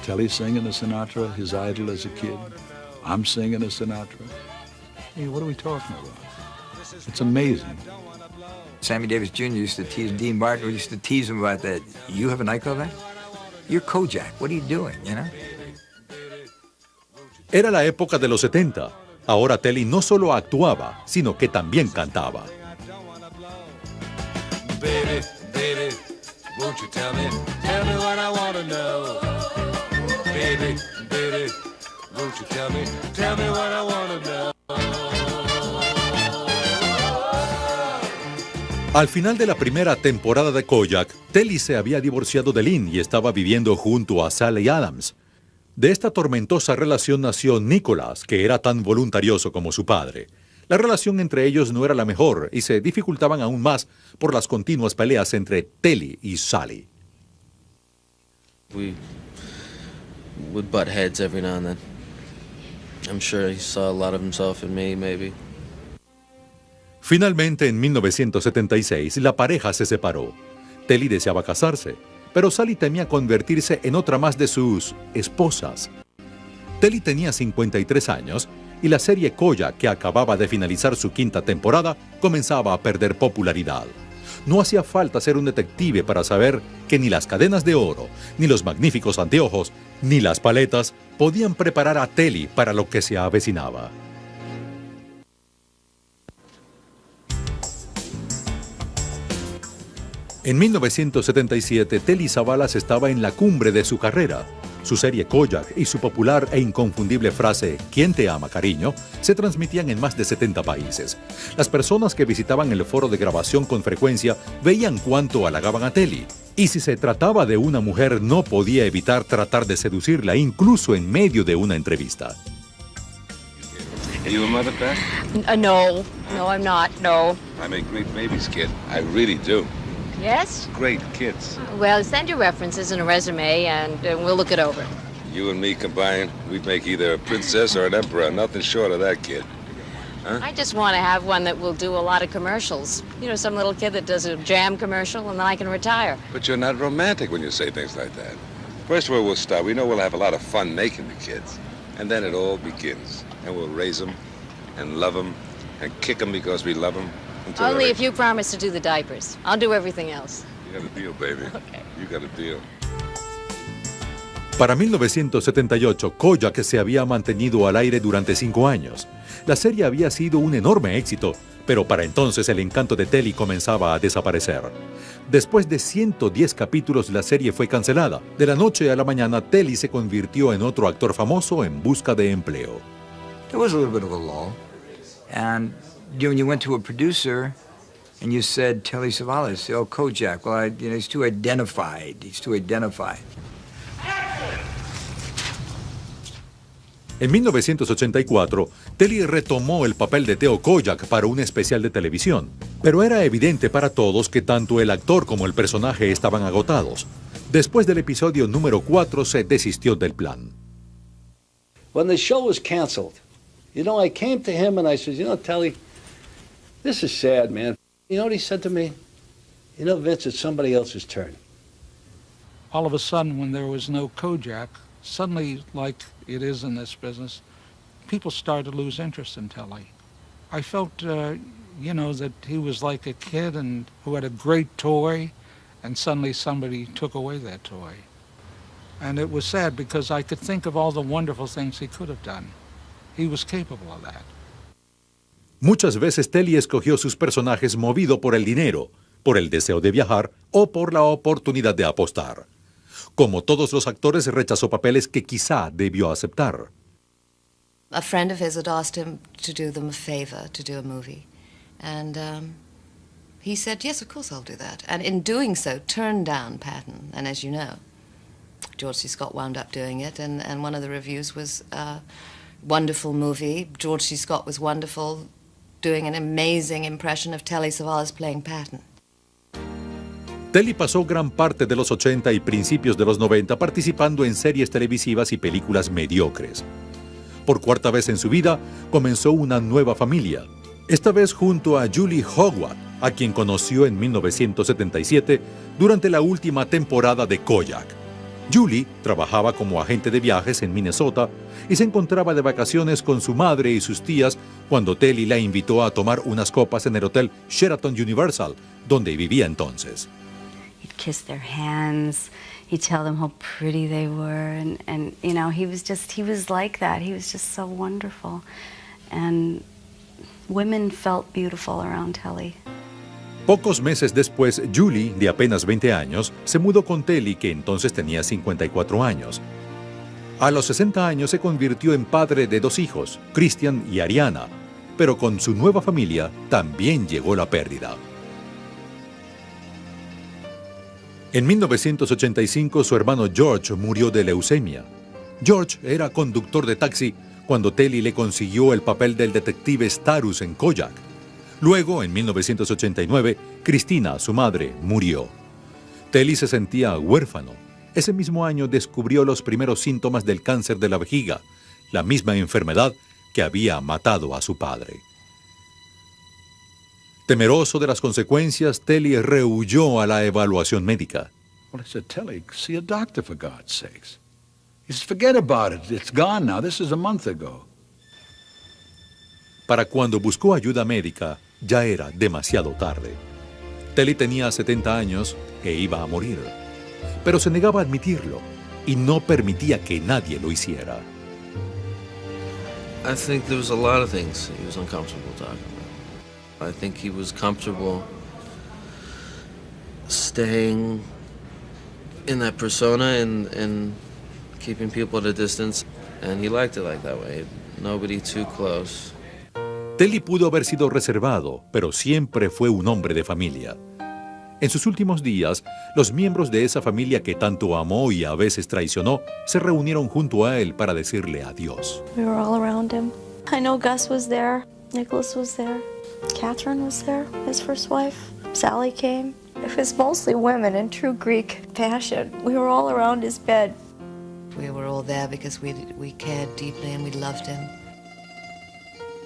Speaker 11: Telly singing a Sinatra, his idol as a kid. I'm singing a Sinatra. Hey, what are we talking about? It's amazing.
Speaker 20: Sammy Davis Jr. used to tease him. Dean Martin used to tease him about that. You have a nightclub, man? You're Kojak. What are you doing, you know?
Speaker 2: Era la época de los 70. Ahora Telly no solo actuaba, sino que también cantaba.
Speaker 25: Baby, baby, won't you tell me what I want to know. Baby, baby, won't you tell me what I want to know.
Speaker 2: Al final de la primera temporada de Kojak, Telly se había divorciado de Lynn y estaba viviendo junto a Sally Adams. De esta tormentosa relación nació Nicholas, que era tan voluntarioso como su padre. La relación entre ellos no era la mejor y se dificultaban aún más por las continuas peleas entre Telly y Sally.
Speaker 12: We would butt heads every now and then. I'm sure he saw a lot of himself in me, maybe.
Speaker 2: Finalmente, en 1976, la pareja se separó. Telly deseaba casarse, pero Sally temía convertirse en otra más de sus esposas. Telly tenía 53 años y la serie Kojak, que acababa de finalizar su quinta temporada, comenzaba a perder popularidad. No hacía falta ser un detective para saber que ni las cadenas de oro, ni los magníficos anteojos, ni las paletas podían preparar a Telly para lo que se avecinaba. En 1977, Telly Savalas estaba en la cumbre de su carrera. Su serie Kojak y su popular e inconfundible frase «¿Quién te ama, cariño?» se transmitían en más de 70 países. Las personas que visitaban el foro de grabación con frecuencia veían cuánto halagaban a Telly. Y si se trataba de una mujer, no podía evitar tratar de seducirla, incluso en medio de una entrevista.
Speaker 4: Are you a mother, Pat?
Speaker 13: No, I'm not, no.
Speaker 4: I make great babies, kid. I really do.
Speaker 13: Yes?
Speaker 4: Great kids.
Speaker 13: Well, send your references and a resume, and we'll look it over.
Speaker 4: You and me combined, we'd make either a princess or an emperor. Nothing short of that, kid. Huh?
Speaker 13: I just want to have one that will do a lot of commercials. You know, some little kid that does a jam commercial, and then I can retire.
Speaker 4: But you're not romantic when you say things like that. First where we'll start, we know we'll have a lot of fun making the kids. And then it all begins. And we'll raise them, and love them, and kick them because we love them.
Speaker 13: Only if you promise to do the diapers. I'll do everything else.
Speaker 4: You got a deal, baby.
Speaker 13: Okay.
Speaker 4: You got a deal.
Speaker 2: Para 1978, Kojak se había mantenido al aire durante 5 años. La serie había sido un enorme éxito, pero para entonces el encanto de Telly comenzaba a desaparecer. Después de 110 capítulos, la serie fue cancelada. De la noche a la mañana, Telly se convirtió en otro actor famoso en busca de empleo.
Speaker 20: There was a little bit of a lull, and when you went to a producer and you said Telly Savalas, oh, Kojak, well, he's too identified.
Speaker 2: En 1984, Telly retomó el papel de Theo Kojak para un especial de televisión, pero era evidente para todos que tanto el actor como el personaje estaban agotados. Después del episodio número 4 se desistió del plan.
Speaker 23: When the show was canceled, I came to him and I said, Telly, this is sad, man. You know what he said to me? Vince, it's somebody else's turn.
Speaker 10: All of a sudden, when there was no Kojak, suddenly, like it is in this business, people started to lose interest in Telly. I felt, that he was like a kid and who had a great toy, and suddenly somebody took away that toy. And it was sad because I could think of all the wonderful things he could have done. He was capable of that.
Speaker 2: Muchas veces Telly escogió sus personajes movido por el dinero, por el deseo de viajar o por la oportunidad de apostar. Como todos los actores, rechazó papeles que quizá debió aceptar.
Speaker 22: A friend of his had asked him to do them a favor, to do a movie. And he said, yes, of course I'll do that. And in doing so, turned down Patton. And as you know, George C. Scott wound up doing it. And one of the reviews was, wonderful movie. George C. Scott was wonderful, doing an amazing impression of Telly Savalas playing Patton.
Speaker 2: Telly pasó gran parte de los 80 y principios de los 90 participando en series televisivas y películas mediocres. Por cuarta vez en su vida, comenzó una nueva familia. Esta vez junto a Julie Hogwarts, a quien conoció en 1977 durante la última temporada de Kojak. Julie trabajaba como agente de viajes en Minnesota y se encontraba de vacaciones con su madre y sus tías cuando Telly la invitó a tomar unas copas en el hotel Sheraton Universal, donde vivía entonces.
Speaker 15: He'd kiss their hands, he'd tell them how pretty they were, and he was like that. He was just so wonderful. And women felt beautiful around Telly.
Speaker 2: Pocos meses después, Julie, de apenas 20 años, se mudó con Telly, que entonces tenía 54 años. A los 60 años se convirtió en padre de 2 hijos, Christian y Ariana, pero con su nueva familia también llegó la pérdida. En 1985 su hermano George murió de leucemia. George era conductor de taxi cuando Telly le consiguió el papel del detective Starus en Kojak. Luego, en 1989, Christina, su madre, murió. Telly se sentía huérfano. Ese mismo año descubrió los primeros síntomas del cáncer de la vejiga, la misma enfermedad que había matado a su padre. Temeroso de las consecuencias, Telly rehuyó a la evaluación médica.
Speaker 11: Well, I said, Telly, see a doctor for God's sakes. He says, forget about it. It's gone now. This is a month ago.
Speaker 2: Para cuando buscó ayuda médica, ya era demasiado tarde. Telly tenía 70 años e iba a morir, pero se negaba a admitirlo y no permitía que nadie lo hiciera.
Speaker 12: I think there was a lot of things he was uncomfortable talking about. I think he was comfortable staying in that persona and keeping people at a distance, and he liked it like that way. Nobody too close.
Speaker 2: Telly pudo haber sido reservado, pero siempre fue un hombre de familia. En sus últimos días, los miembros de esa familia que tanto amó y a veces traicionó, se reunieron junto a él para decirle adiós.
Speaker 6: We were all around him. I know Gus was there, Nicholas was there, Catherine was there, his first wife, Sally came. It was mostly women in true Greek fashion. We were all around his bed.
Speaker 22: We were all there because we cared deeply and we loved him.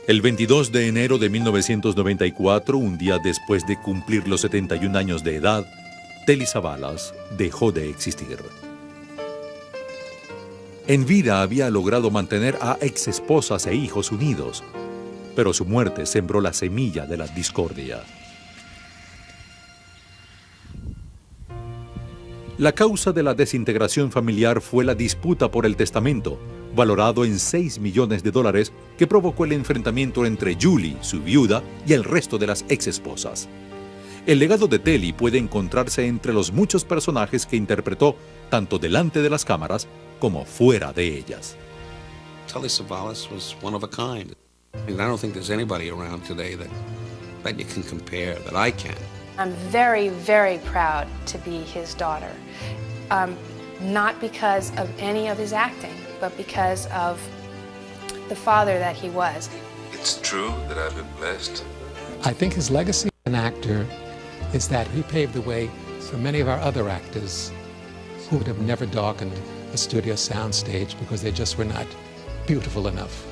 Speaker 2: El 22 de enero de 1994, un día después de cumplir los 71 años de edad, Telly Savalas dejó de existir. En vida había logrado mantener a exesposas e hijos unidos, pero su muerte sembró la semilla de la discordia. La causa de la desintegración familiar fue la disputa por el testamento, valorado en $6 millones, que provocó el enfrentamiento entre Julie, su viuda, y el resto de las exesposas. El legado de Telly puede encontrarse entre los muchos personajes que interpretó tanto delante de las cámaras como fuera de ellas.
Speaker 5: Telly Savalas was one of a kind. I don't think there's anybody around today that you can compare, that I can.
Speaker 9: I'm very, very proud to be his daughter. Not because of any of his acting, but because of the father that he was.
Speaker 4: It's true that I've been blessed.
Speaker 8: I think his legacy as an actor is that he paved the way for many of our other actors who would have never darkened a studio soundstage because they just were not beautiful enough.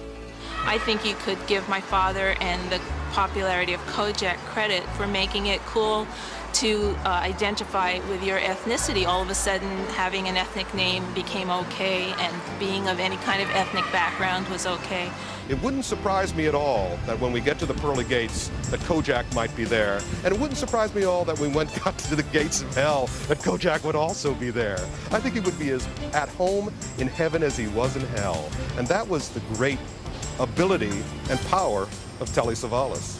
Speaker 14: I think you could give my father and the popularity of Kojak credit for making it cool to identify with your ethnicity. All of a sudden, having an ethnic name became okay, and being of any kind of ethnic background was okay.
Speaker 24: It wouldn't surprise me at all that when we get to the pearly gates, that Kojak might be there. And it wouldn't surprise me at all that when we got to the gates of hell, that Kojak would also be there. I think he would be as at home in heaven as he was in hell. And that was the great ability and power of Telly Savalas.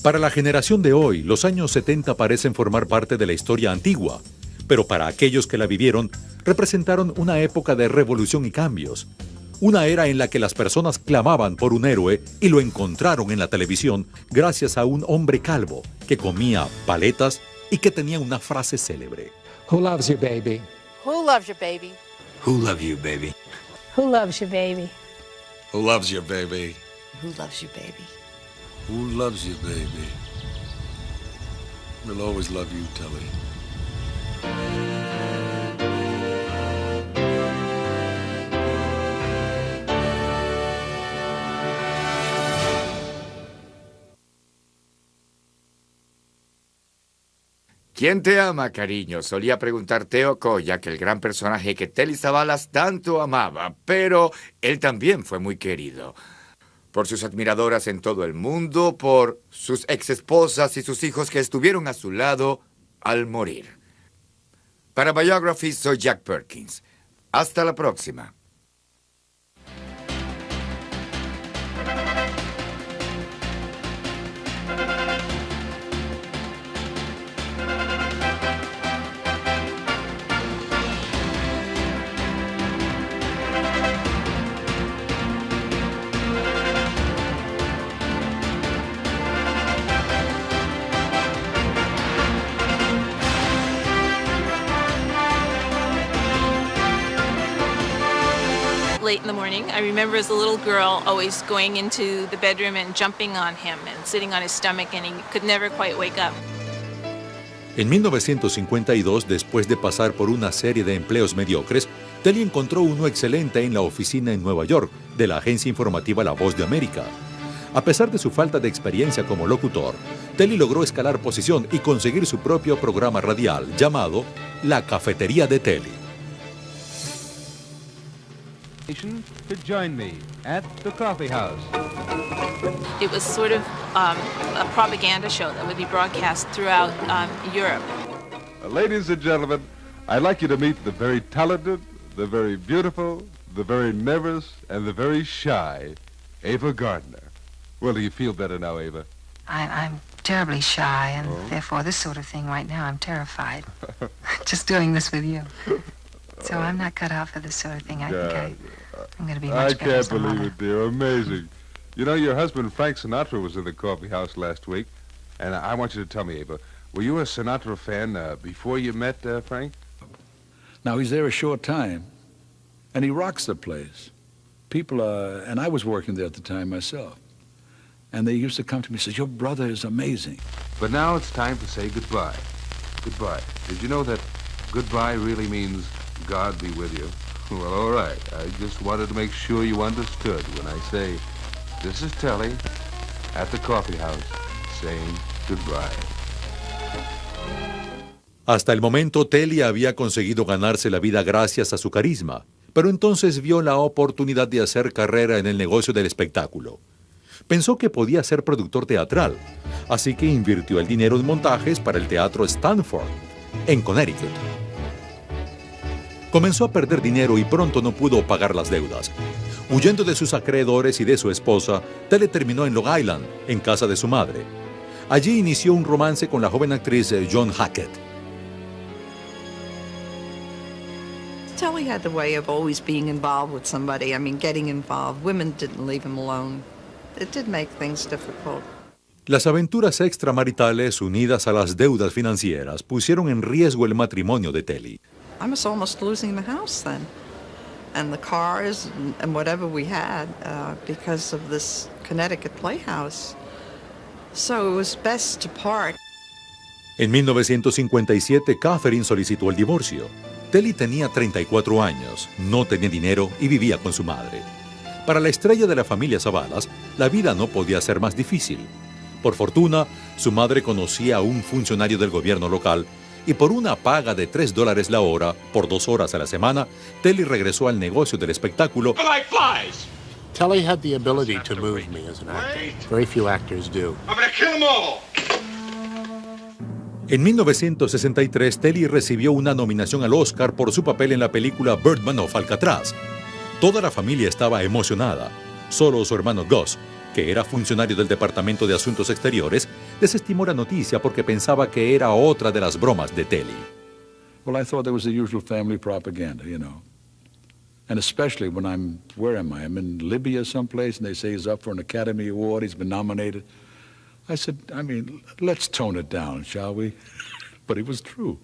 Speaker 2: Para la generación de hoy, los años 70 parecen formar parte de la historia antigua, pero para aquellos que la vivieron, representaron una época de revolución y cambios. Una era en la que las personas clamaban por un héroe y lo encontraron en la televisión gracias a un hombre calvo que comía paletas y que tenía una frase célebre.
Speaker 8: Who loves you, baby?
Speaker 18: Who loves your baby?
Speaker 20: Who loves you, baby?
Speaker 19: Who loves you, baby?
Speaker 5: Who loves your baby?
Speaker 22: Who loves you, baby?
Speaker 11: Who loves you, baby? We'll always love you, Telly.
Speaker 16: ¿Quién te ama, cariño? Solía preguntar Theo Kojak, el gran personaje que Telly Savalas tanto amaba, pero él también fue muy querido. Por sus admiradoras en todo el mundo, por sus exesposas y sus hijos que estuvieron a su lado al morir. Para Biography, soy Jack Perkins. Hasta la próxima.
Speaker 14: up late in the morning. I remember as a little girl always going into the bedroom and jumping on him and sitting on his stomach, and he could never quite wake up.
Speaker 2: En 1952, después de pasar por una serie de empleos mediocres, Telly encontró uno excelente en la oficina en Nueva York de la agencia informativa La Voz de América. A pesar de su falta de experiencia como locutor, Telly logró escalar posición y conseguir su propio programa radial llamado La Cafetería de Telly.
Speaker 1: To join me at the coffee house.
Speaker 14: It was sort of a propaganda show that would be broadcast throughout Europe.
Speaker 1: Ladies and gentlemen, I'd like you to meet the very talented, the very beautiful, the very nervous, and the very shy Ava Gardner. Well, do you feel better now, Ava?
Speaker 3: I'm terribly shy, and therefore this sort of thing right now, I'm terrified. Just doing this with you. So I'm not cut out for this sort of thing. I think I'm going to be much better as a mother.
Speaker 1: I can't believe it, dear. Amazing. You know, your husband, Frank Sinatra, was in the coffee house last week, and I want you to tell me, Ava, were you a Sinatra fan before you met Frank?
Speaker 11: Now, he's there a short time, and he rocks the place. People, and I was working there at the time myself, and they used to come to me and say, your brother is amazing.
Speaker 1: But now it's time to say goodbye. Goodbye. Did you know that goodbye really means God be with you? Well, all right. I just wanted to make sure you understood when I say, this is Telly at the coffee house saying goodbye.
Speaker 2: Hasta el momento, Telly había conseguido ganarse la vida gracias a su carisma, pero entonces vio la oportunidad de hacer carrera en el negocio del espectáculo. Pensó que podía ser productor teatral, así que invirtió el dinero en montajes para el Teatro Stanford, en Connecticut. Comenzó a perder dinero y pronto no pudo pagar las deudas. Huyendo de sus acreedores y de su esposa, Telly terminó en Long Island, en casa de su madre. Allí inició un romance con la joven actriz Joan Hackett.
Speaker 7: Telly had the way of always being involved with somebody. I mean, getting involved. Women didn't leave him alone. It did make things difficult.
Speaker 2: Las aventuras extramaritales unidas a las deudas financieras pusieron en riesgo el matrimonio de Telly.
Speaker 7: I was almost losing the house then, and the cars and whatever we had because of this Connecticut playhouse. So it was best to part.
Speaker 2: En 1957, Catherine solicitó el divorcio. Telly tenía 34 años, no tenía dinero y vivía con su madre. Para la estrella de la familia Savalas, la vida no podía ser más difícil. Por fortuna, su madre conocía a un funcionario del gobierno local y por una paga de $3 la hora, por 2 horas a la semana, Telly regresó al negocio del espectáculo.
Speaker 17: Telly had the ability to move me as an actor. Very few actors do.
Speaker 25: I'm gonna kill them all.
Speaker 2: En 1963, Telly recibió una nominación al Oscar por su papel en la película Birdman of Alcatraz. Toda la familia estaba emocionada. Solo su hermano Gus, que era funcionario del Departamento de Asuntos Exteriores, desestimó la noticia porque pensaba que era otra de las bromas de Telly.
Speaker 11: Well, I thought there was the usual family propaganda, you know. And especially when where am I? I'm in Libya someplace, and they say he's up for an Academy Award, he's been nominated. I said, I mean, let's tone it down, shall we? But it was true.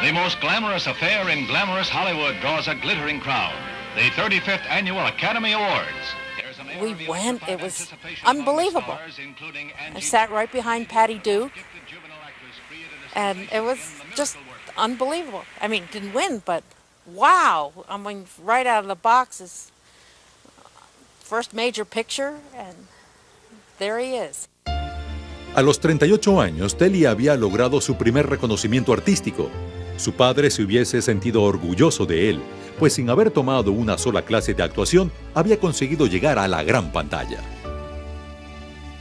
Speaker 21: The most glamorous affair in glamorous Hollywood draws a glittering crowd. The 35th Annual Academy Awards.
Speaker 18: We went, it was unbelievable. I sat right behind Patty Duke, and it was just unbelievable. I mean, didn't win, but wow. I mean, right out of the box is first major picture, and there he is.
Speaker 2: A los 38 años, Telly había logrado su primer reconocimiento artístico. Su padre se hubiese sentido orgulloso de él, pues sin haber tomado una sola clase de actuación, había conseguido llegar a la gran pantalla.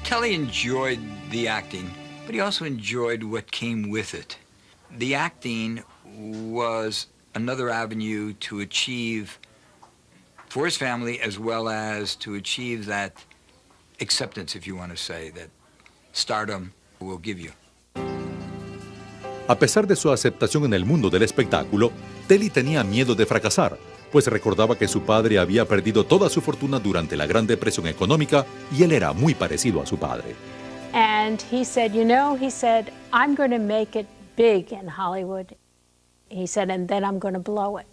Speaker 20: Telly enjoyed the acting, but he also enjoyed what came with it. The acting was another avenue to achieve for his family, as well as to achieve that acceptance, if you want to say, that stardom will give you.
Speaker 2: A pesar de su aceptación en el mundo del espectáculo, Telly tenía miedo de fracasar, pues recordaba que su padre había perdido toda su fortuna durante la Gran Depresión económica y él era muy parecido a su padre.
Speaker 19: And he said, you know, he said, I'm going to make it big in Hollywood. He said, and then I'm going to blow it.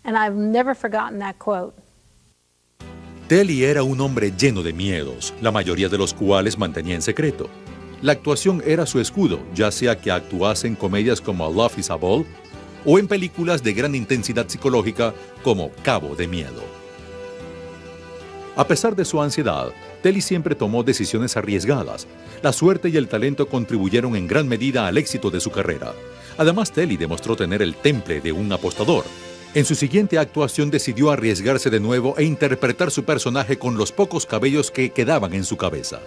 Speaker 18: And I've never forgotten that quote.
Speaker 2: Telly era un hombre lleno de miedos, la mayoría de los cuales mantenía en secreto. La actuación era su escudo, ya sea que actuase en comedias como Love is a Ball o en películas de gran intensidad psicológica como Cabo de Miedo. A pesar de su ansiedad, Telly siempre tomó decisiones arriesgadas. La suerte y el talento contribuyeron en gran medida al éxito de su carrera. Además, Telly demostró tener el temple de un apostador. En su siguiente actuación decidió arriesgarse de nuevo e interpretar su personaje con los pocos cabellos que quedaban en su cabeza.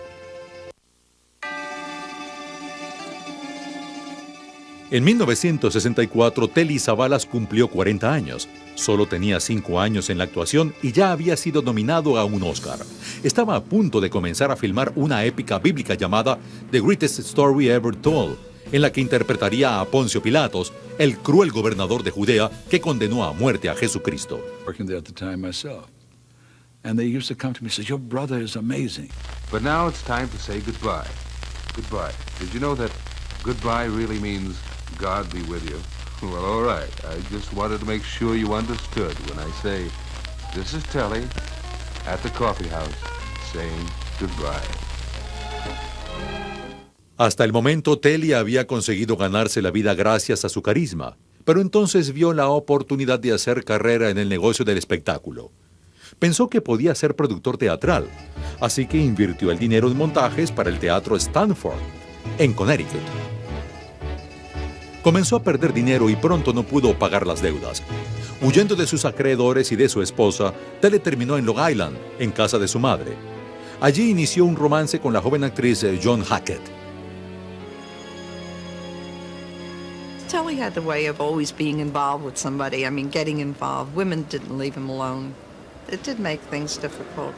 Speaker 2: En 1964, Telly Savalas cumplió 40 años. Solo tenía 5 años en la actuación y ya había sido nominado a un Oscar. Estaba a punto de comenzar a filmar una épica bíblica llamada The Greatest Story Ever Told, en la que interpretaría a Poncio Pilatos, el cruel gobernador de Judea que condenó a muerte a Jesucristo.
Speaker 11: Working there at the time myself. And they used to come to me and say, your brother is amazing.
Speaker 1: But now it's time to say goodbye. Goodbye. Did you know that goodbye really means God be with you? Well, all right. I just wanted to make sure you understood when I say, this is Telly at the coffee house saying goodbye.
Speaker 2: Hasta el momento, Telly había conseguido ganarse la vida gracias a su carisma, pero entonces vio la oportunidad de hacer carrera en el negocio del espectáculo. Pensó que podía ser productor teatral, así que invirtió el dinero en montajes para el Teatro Stanford, en Connecticut. Comenzó a perder dinero y pronto no pudo pagar las deudas. Huyendo de sus acreedores y de su esposa, Telly terminó en Long Island, en casa de su madre. Allí inició un romance con la joven actriz Joan Hackett.
Speaker 7: Telly had the way of always being involved with somebody. I mean, getting involved. Women didn't leave him alone. It did make things difficult.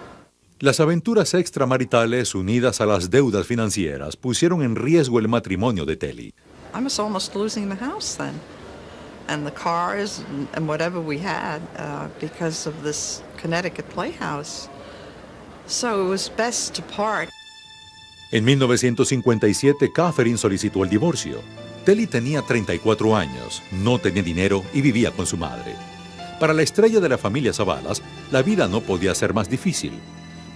Speaker 2: Las aventuras extramaritales unidas a las deudas financieras pusieron en riesgo el matrimonio de Telly.
Speaker 7: I was almost losing the house then, and the cars and whatever we had because of this Connecticut playhouse. So it was best to part.
Speaker 2: En 1957, Catherine solicitó el divorcio. Telly tenía 34 años, no tenía dinero y vivía con su madre. Para la estrella de la familia Savalas, la vida no podía ser más difícil.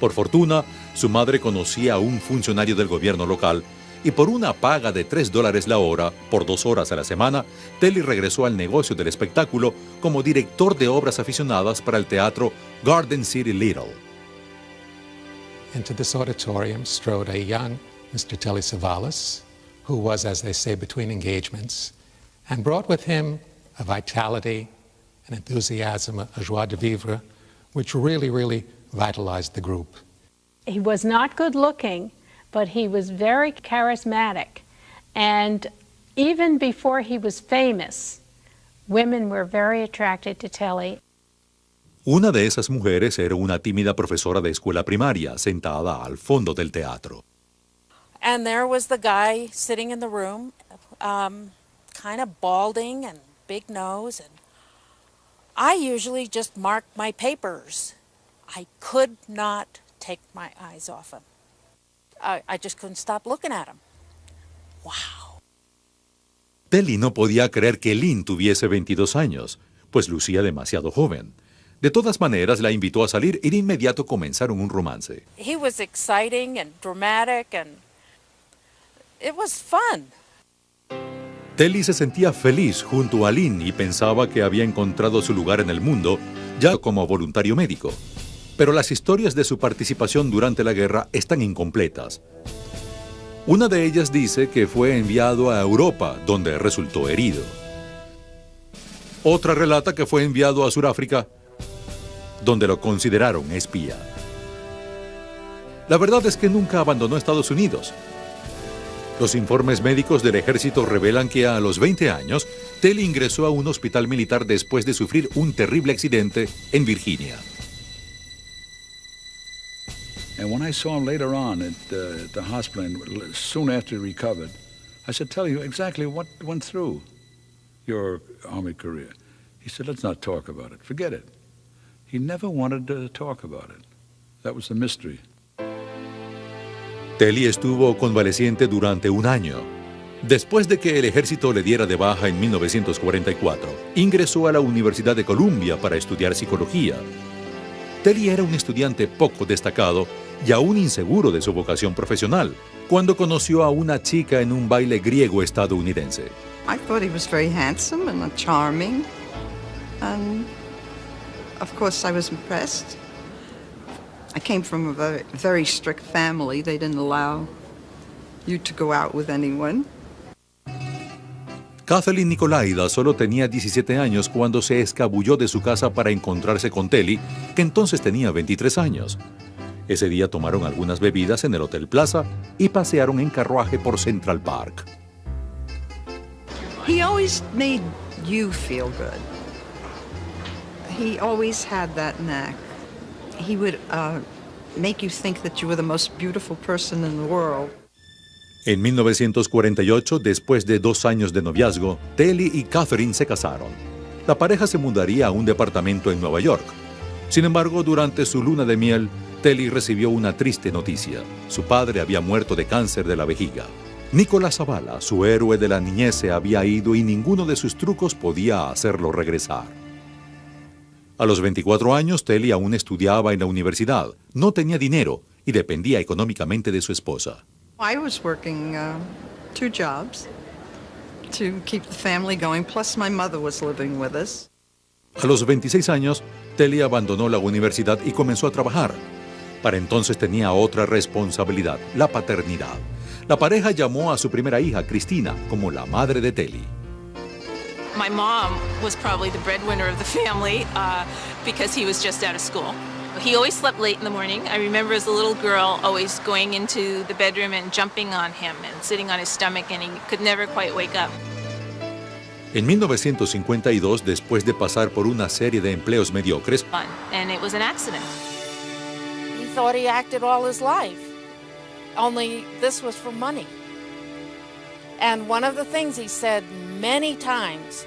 Speaker 2: Por fortuna, su madre conocía a un funcionario del gobierno local y por una paga de $3 la hora, por 2 horas a la semana, Telly regresó al negocio del espectáculo como director de obras aficionadas para el teatro Garden City Little.
Speaker 8: Into this auditorium strode a young Mr. Telly Savalas, who was, as they say, between engagements, and brought with him a vitality, an enthusiasm, a joie de vivre, which really vitalized the group.
Speaker 18: He was not good looking, but he was very charismatic. And even before he was famous, women were very attracted to Telly.
Speaker 2: Una de esas mujeres era una tímida profesora de escuela primaria sentada al fondo del teatro.
Speaker 18: And there was the guy sitting in the room, kind of balding and big nose. And I usually just marked my papers. I could not take my eyes off him. I just couldn't stop looking at him. Wow.
Speaker 2: Telly no podía creer que Lynn tuviese 22 años, pues lucía demasiado joven. De todas maneras, la invitó a salir y de inmediato comenzaron un romance.
Speaker 18: He was exciting and dramatic and it was fun.
Speaker 2: Telly se sentía feliz junto a Lynn y pensaba que había encontrado su lugar en el mundo, ya como voluntario médico. Pero las historias de su participación durante la guerra están incompletas. Una de ellas dice que fue enviado a Europa, donde resultó herido. Otra relata que fue enviado a Sudáfrica, donde lo consideraron espía. La verdad es que nunca abandonó Estados Unidos. Los informes médicos del ejército revelan que a los 20 años, Telly ingresó a un hospital militar después de sufrir un terrible accidente en Virginia.
Speaker 11: And when I saw him later on at the hospital, and soon after he recovered, I said, Telly, exactly what went through your Army career? He said, let's not talk about it. Forget it. He never wanted to talk about it. That was the mystery.
Speaker 2: Telly estuvo convaleciente durante un año. Después de que el ejército le diera de baja en 1944, ingresó a la Universidad de Columbia para estudiar psicología. Telly era un estudiante poco destacado y aún inseguro de su vocación profesional, cuando conoció a una chica en un baile griego estadounidense.
Speaker 7: I thought he was very handsome and charming, and of course I was impressed. I came from a very strict family. They didn't allow you to go out with anyone.
Speaker 2: Kathleen Nicolaida solo tenía 17 años cuando se escabulló de su casa para encontrarse con Telly, que entonces tenía 23 años. Ese día tomaron algunas bebidas en el Hotel Plaza y pasearon en carruaje por Central Park.
Speaker 7: He always made you feel good. He always had that knack. He would make you think that you were the most beautiful person in the world.
Speaker 2: En 1948, después de 2 años de noviazgo, Telly y Catherine se casaron. La pareja se mudaría a un departamento en Nueva York. Sin embargo, durante su luna de miel, Telly recibió una triste noticia. Su padre había muerto de cáncer de la vejiga. Nicholas Zavala, su héroe de la niñez, se había ido y ninguno de sus trucos podía hacerlo regresar. A los 24 años, Telly aún estudiaba en la universidad, no tenía dinero y dependía económicamente de su esposa.
Speaker 7: I was working 2 jobs to keep the family going, plus my mother was living with us.
Speaker 2: A los 26 años, Telly abandonó la universidad y comenzó a trabajar. Para entonces tenía otra responsabilidad, la paternidad. La pareja llamó a su primera hija, Cristina, como la madre de Telly.
Speaker 14: My mom was probably the breadwinner of the family because he was just out of school. He always slept late in the morning. I remember as a little girl always going into the bedroom and jumping on him and sitting on his stomach, and he could never quite wake up.
Speaker 2: En 1952, después de pasar por una serie de empleos mediocres,
Speaker 14: And it was an accident.
Speaker 18: He thought he acted all his life, only this was for money. And one of the things he said many times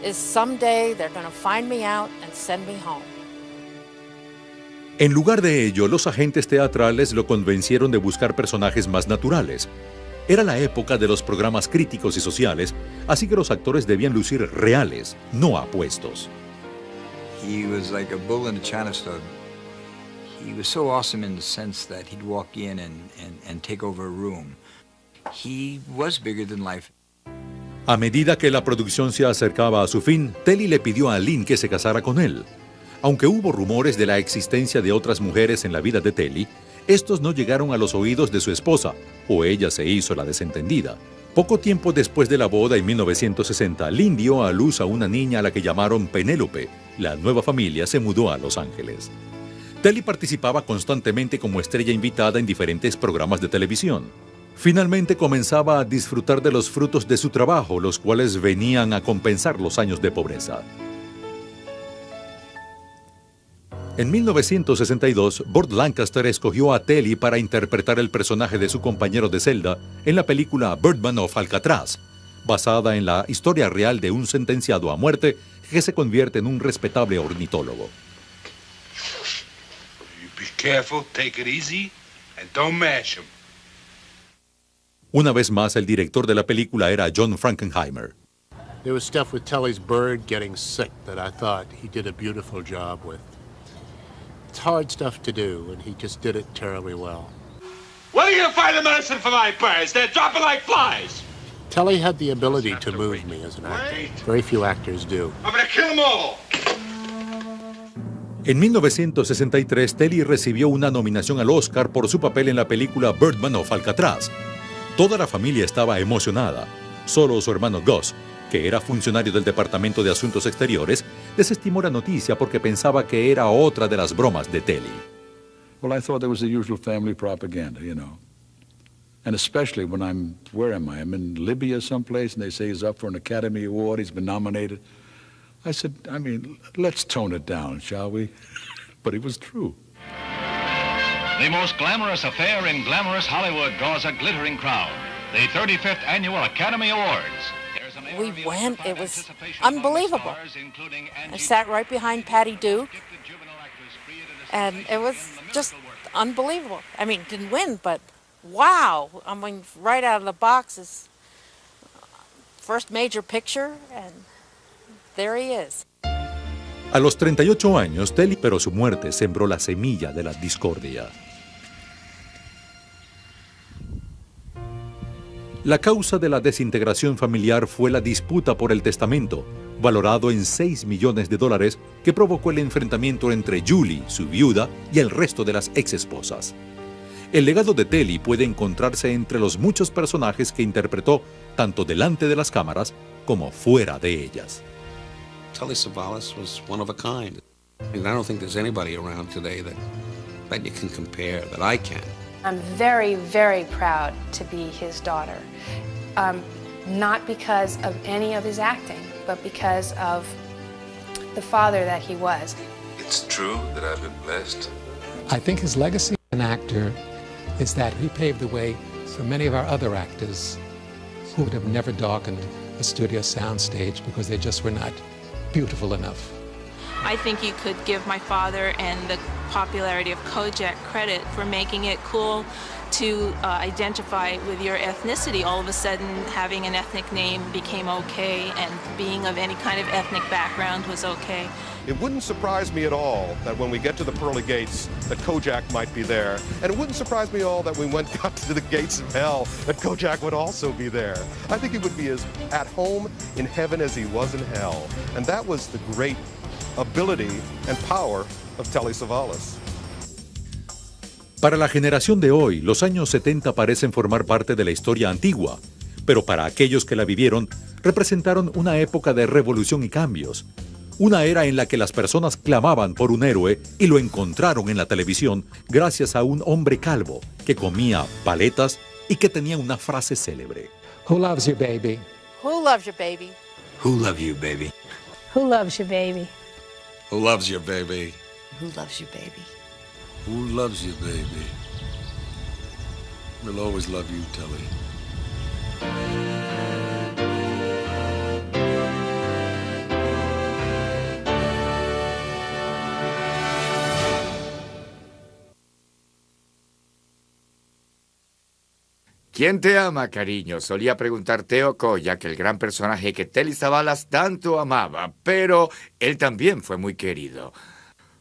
Speaker 18: is someday they're going to find me out and send me home.
Speaker 2: En lugar de ello, los agentes teatrales lo convencieron de buscar personajes más naturales. Era la época de los programas críticos y sociales, así que los actores debían lucir reales, no apuestos.
Speaker 20: He was like a bull in a china store. He was so awesome in the sense that he'd walk in and take over a room. He was bigger than life.
Speaker 2: A medida que la producción se acercaba a su fin, Telly le pidió a Lynn que se casara con él. Aunque hubo rumores de la existencia de otras mujeres en la vida de Telly, estos no llegaron a los oídos de su esposa, o ella se hizo la desentendida. Poco tiempo después de la boda, en 1960, Lynn dio a luz a una niña a la que llamaron Penélope. La nueva familia se mudó a Los Ángeles. Telly participaba constantemente como estrella invitada en diferentes programas de televisión. Finalmente comenzaba a disfrutar de los frutos de su trabajo, los cuales venían a compensar los años de pobreza. En 1962, Burt Lancaster escogió a Telly para interpretar el personaje de su compañero de celda en la película Birdman of Alcatraz, basada en la historia real de un sentenciado a muerte que se convierte en un respetable ornitólogo.
Speaker 10: Be careful, take it easy, and don't mash 'em.
Speaker 2: Una vez más, el director de la película era John Frankenheimer.
Speaker 17: There was stuff with Telly's bird getting sick that I thought he did a beautiful job with. It's hard stuff to do, and he just did it terribly well.
Speaker 10: Where are you gonna find the medicine for my birds? They're dropping like flies.
Speaker 17: Telly had the ability to move me as an actor. Very few actors do.
Speaker 10: I'm gonna kill them all.
Speaker 2: En 1963, Telly recibió una nominación al Oscar por su papel en la película Birdman of Alcatraz. Toda la familia estaba emocionada. Solo su hermano Gus, que era funcionario del Departamento de Asuntos Exteriores, desestimó la noticia porque pensaba que era otra de las bromas de Telly.
Speaker 11: Well, I thought there was the usual family propaganda, you know. And especially when where am I? I'm in Libya someplace, and they say he's up for an Academy Award, he's been nominated. I said, let's tone it down, shall we? But it was true.
Speaker 21: The most glamorous affair in glamorous Hollywood draws a glittering crowd. The 35th Annual Academy Awards.
Speaker 18: We went, it was unbelievable. I sat right behind Patty Duke, and it was just unbelievable. I mean, didn't win, but wow. I mean, right out of the boxes, first major picture, and there he is.
Speaker 2: A los 38 años, Telly, pero su muerte sembró la semilla de la discordia. La causa de la desintegración familiar fue la disputa por el testamento, valorado en $6 millones, que provocó el enfrentamiento entre Julie, su viuda, y el resto de las exesposas. El legado de Telly puede encontrarse entre los muchos personajes que interpretó tanto delante de las cámaras como fuera de ellas.
Speaker 5: Telly Savalas was one of a kind. I don't think there's anybody around today that you can compare, that I can.
Speaker 9: I'm very, very proud to be his daughter. Not because of any of his acting, but because of the father that he was.
Speaker 4: It's true that I've been blessed.
Speaker 8: I think his legacy as an actor is that he paved the way for many of our other actors who would have never darkened a studio soundstage because they just were not beautiful enough.
Speaker 14: I think you could give my father and the popularity of Kojak credit for making it cool to identify with your ethnicity. All of a sudden, having an ethnic name became okay, and being of any kind of ethnic background was okay.
Speaker 24: It wouldn't surprise me at all that when we get to the pearly gates that Kojak might be there. And it wouldn't surprise me at all that when we got to the gates of hell that Kojak would also be there. I think he would be as at home in heaven as he was in hell. And that was the great ability and power of Telly Savalas.
Speaker 2: Para la generación de hoy, los años 70 parecen formar parte de la historia antigua, pero para aquellos que la vivieron, representaron una época de revolución y cambios. Una era en la que las personas clamaban por un héroe y lo encontraron en la televisión gracias a un hombre calvo que comía paletas y que tenía una frase célebre.
Speaker 8: Who loves you, baby?
Speaker 18: Who loves your baby?
Speaker 20: Who loves you, baby?
Speaker 19: Who loves you, baby?
Speaker 5: Who loves your baby?
Speaker 22: Who loves you, baby?
Speaker 11: Who loves you, baby? We'll always love you, Telly.
Speaker 16: ¿Quién te ama, cariño? Solía preguntar Theo Kojak, el gran personaje que Telly Savalas tanto amaba, pero él también fue muy querido.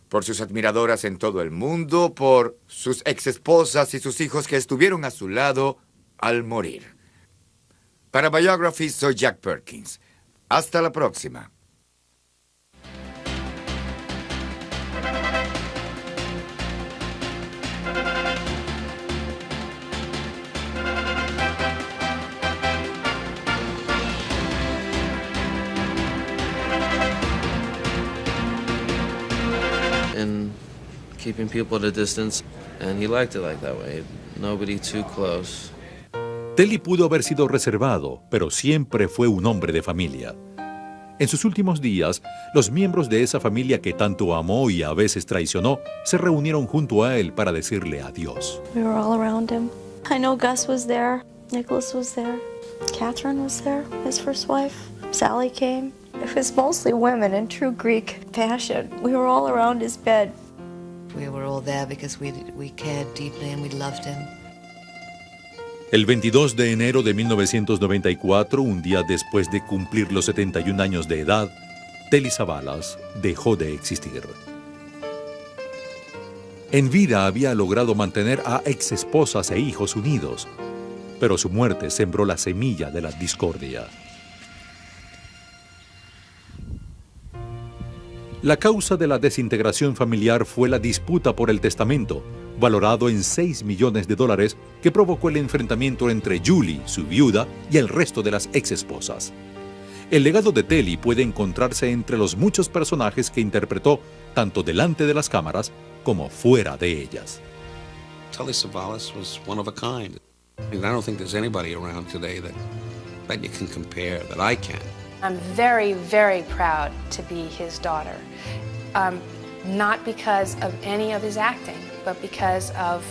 Speaker 16: Por sus admiradoras en todo el mundo, por sus exesposas y sus hijos que estuvieron a su lado al morir. Para Biography, soy Jack Perkins. Hasta la próxima.
Speaker 6: And keeping people at a distance, and he liked it like that way. Nobody too close.
Speaker 2: Telly pudo haber sido reservado, pero siempre fue un hombre de familia. En sus últimos días, los miembros de esa familia que tanto amó y a veces traicionó, se reunieron junto a él para decirle adiós.
Speaker 12: We were all around him. I know Gus was there, Nicholas was there, Catherine was there, his first wife, Sally came. It was mostly women in true Greek fashion. We were all around his bed.
Speaker 22: We were all there because we cared deeply and we loved him.
Speaker 2: El 22 de enero de 1994, un día después de cumplir los 71 años de edad, Telly Savalas dejó de existir. En vida había logrado mantener a exesposas e hijos unidos, pero su muerte sembró la semilla de la discordia. La causa de la desintegración familiar fue la disputa por el testamento, valorado en $6 millones, que provocó el enfrentamiento entre Julie, su viuda, y el resto de las exesposas. El legado de Telly puede encontrarse entre los muchos personajes que interpretó tanto delante de las cámaras como fuera de ellas.
Speaker 5: Telly Savalas was one of a kind. I don't think there's anybody around today that you can compare, that I can.
Speaker 9: I'm very, very proud to be his daughter. Not because of any of his acting, but because of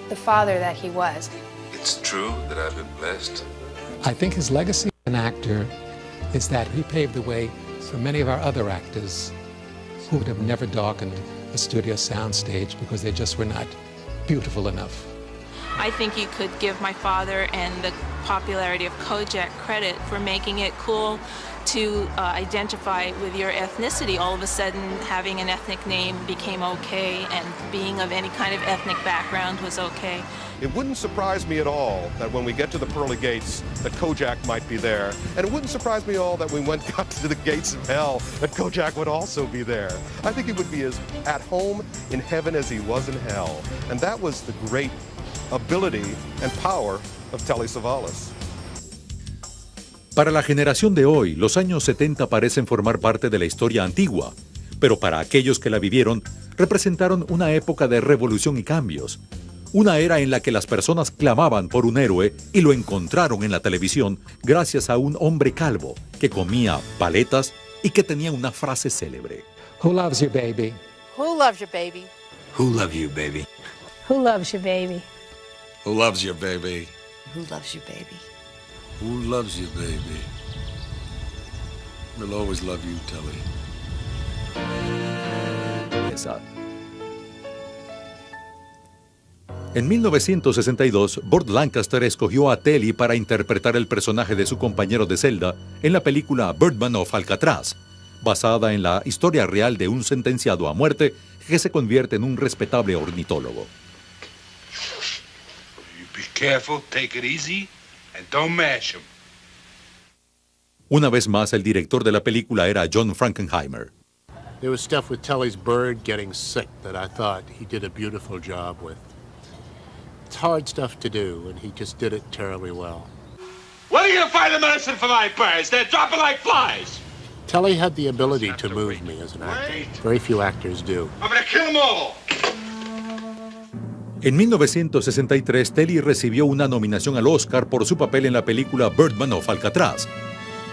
Speaker 9: the father that he was.
Speaker 4: It's true that I've been blessed.
Speaker 8: I think his legacy as an actor is that he paved the way for many of our other actors who would have never darkened a studio soundstage because they just were not beautiful enough.
Speaker 14: I think you could give my father and the popularity of Kojak credit for making it cool to identify with your ethnicity. All of a sudden, having an ethnic name became okay, and being of any kind of ethnic background was okay.
Speaker 24: It wouldn't surprise me at all that when we get to the pearly gates that Kojak might be there. And it wouldn't surprise me at all that when we got to the gates of hell that Kojak would also be there. I think he would be as at home in heaven as he was in hell. And that was the great ability and power of Telly Savalas.
Speaker 2: Para la generación de hoy, los años 70 parecen formar parte de la historia antigua, pero para aquellos que la vivieron, representaron una época de revolución y cambios. Una era en la que las personas clamaban por un héroe y lo encontraron en la televisión gracias a un hombre calvo que comía paletas y que tenía una frase célebre.
Speaker 8: Who loves you, baby?
Speaker 18: Who loves your baby?
Speaker 5: Who loves you, baby?
Speaker 19: Who loves you, baby?
Speaker 5: Who loves your baby?
Speaker 22: Who loves you, baby?
Speaker 11: Who loves you, baby? We'll always love you, Telly.
Speaker 2: Esa. En 1962, Burt Lancaster escogió a Telly para interpretar el personaje de su compañero de celda en la película Birdman of Alcatraz, basada en la historia real de un sentenciado a muerte que se convierte en un respetable ornitólogo.
Speaker 10: Be careful, take it easy, and don't mash 'em.
Speaker 2: Una vez más, el director de la película era John Frankenheimer.
Speaker 17: There was stuff with Telly's bird getting sick that I thought he did a beautiful job with. It's hard stuff to do, and he just did it terribly well.
Speaker 10: Where are you gonna find the medicine for my birds? They're dropping like flies.
Speaker 17: Telly had the ability to move me as an actor. Very few actors do.
Speaker 10: I'm gonna kill them all.
Speaker 2: En 1963, Telly recibió una nominación al Oscar por su papel en la película Birdman of Alcatraz.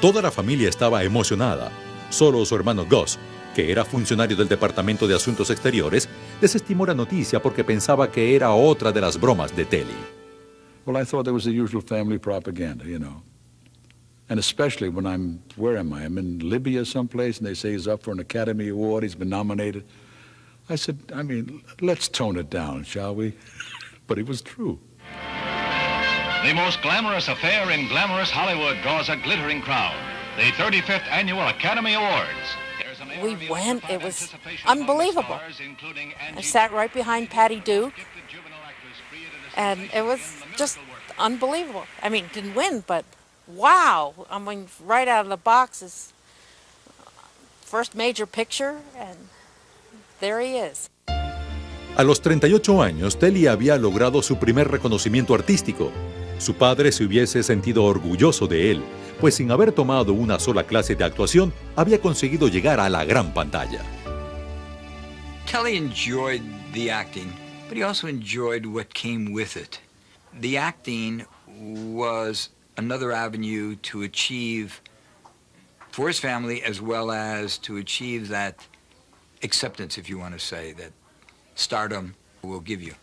Speaker 2: Toda la familia estaba emocionada. Solo su hermano Gus, que era funcionario del Departamento de Asuntos Exteriores, desestimó la noticia porque pensaba que era otra de las bromas de Telly.
Speaker 11: Well, I thought there was the usual family propaganda, you know. And especially when where am I? I'm in Libya someplace, and they say he's up for an Academy Award, he's been nominated. I said, I mean, let's tone it down, shall we? But it was true.
Speaker 21: The most glamorous affair in glamorous Hollywood draws a glittering crowd. The 35th Annual Academy Awards.
Speaker 18: We went, it was unbelievable. I sat right behind Patty Duke, and it was just unbelievable. I mean, didn't win, but wow. I mean, right out of the box is first major picture, and there he is.
Speaker 2: A los 38 años, Telly había logrado su primer reconocimiento artístico. Su padre se hubiese sentido orgulloso de él, pues sin haber tomado una sola clase de actuación, había conseguido llegar a la gran pantalla.
Speaker 20: Telly enjoyed the acting, but he also enjoyed what came with it. The acting was another avenue to achieve for his family, as well as to achieve that acceptance, if you want to say, that stardom will give you.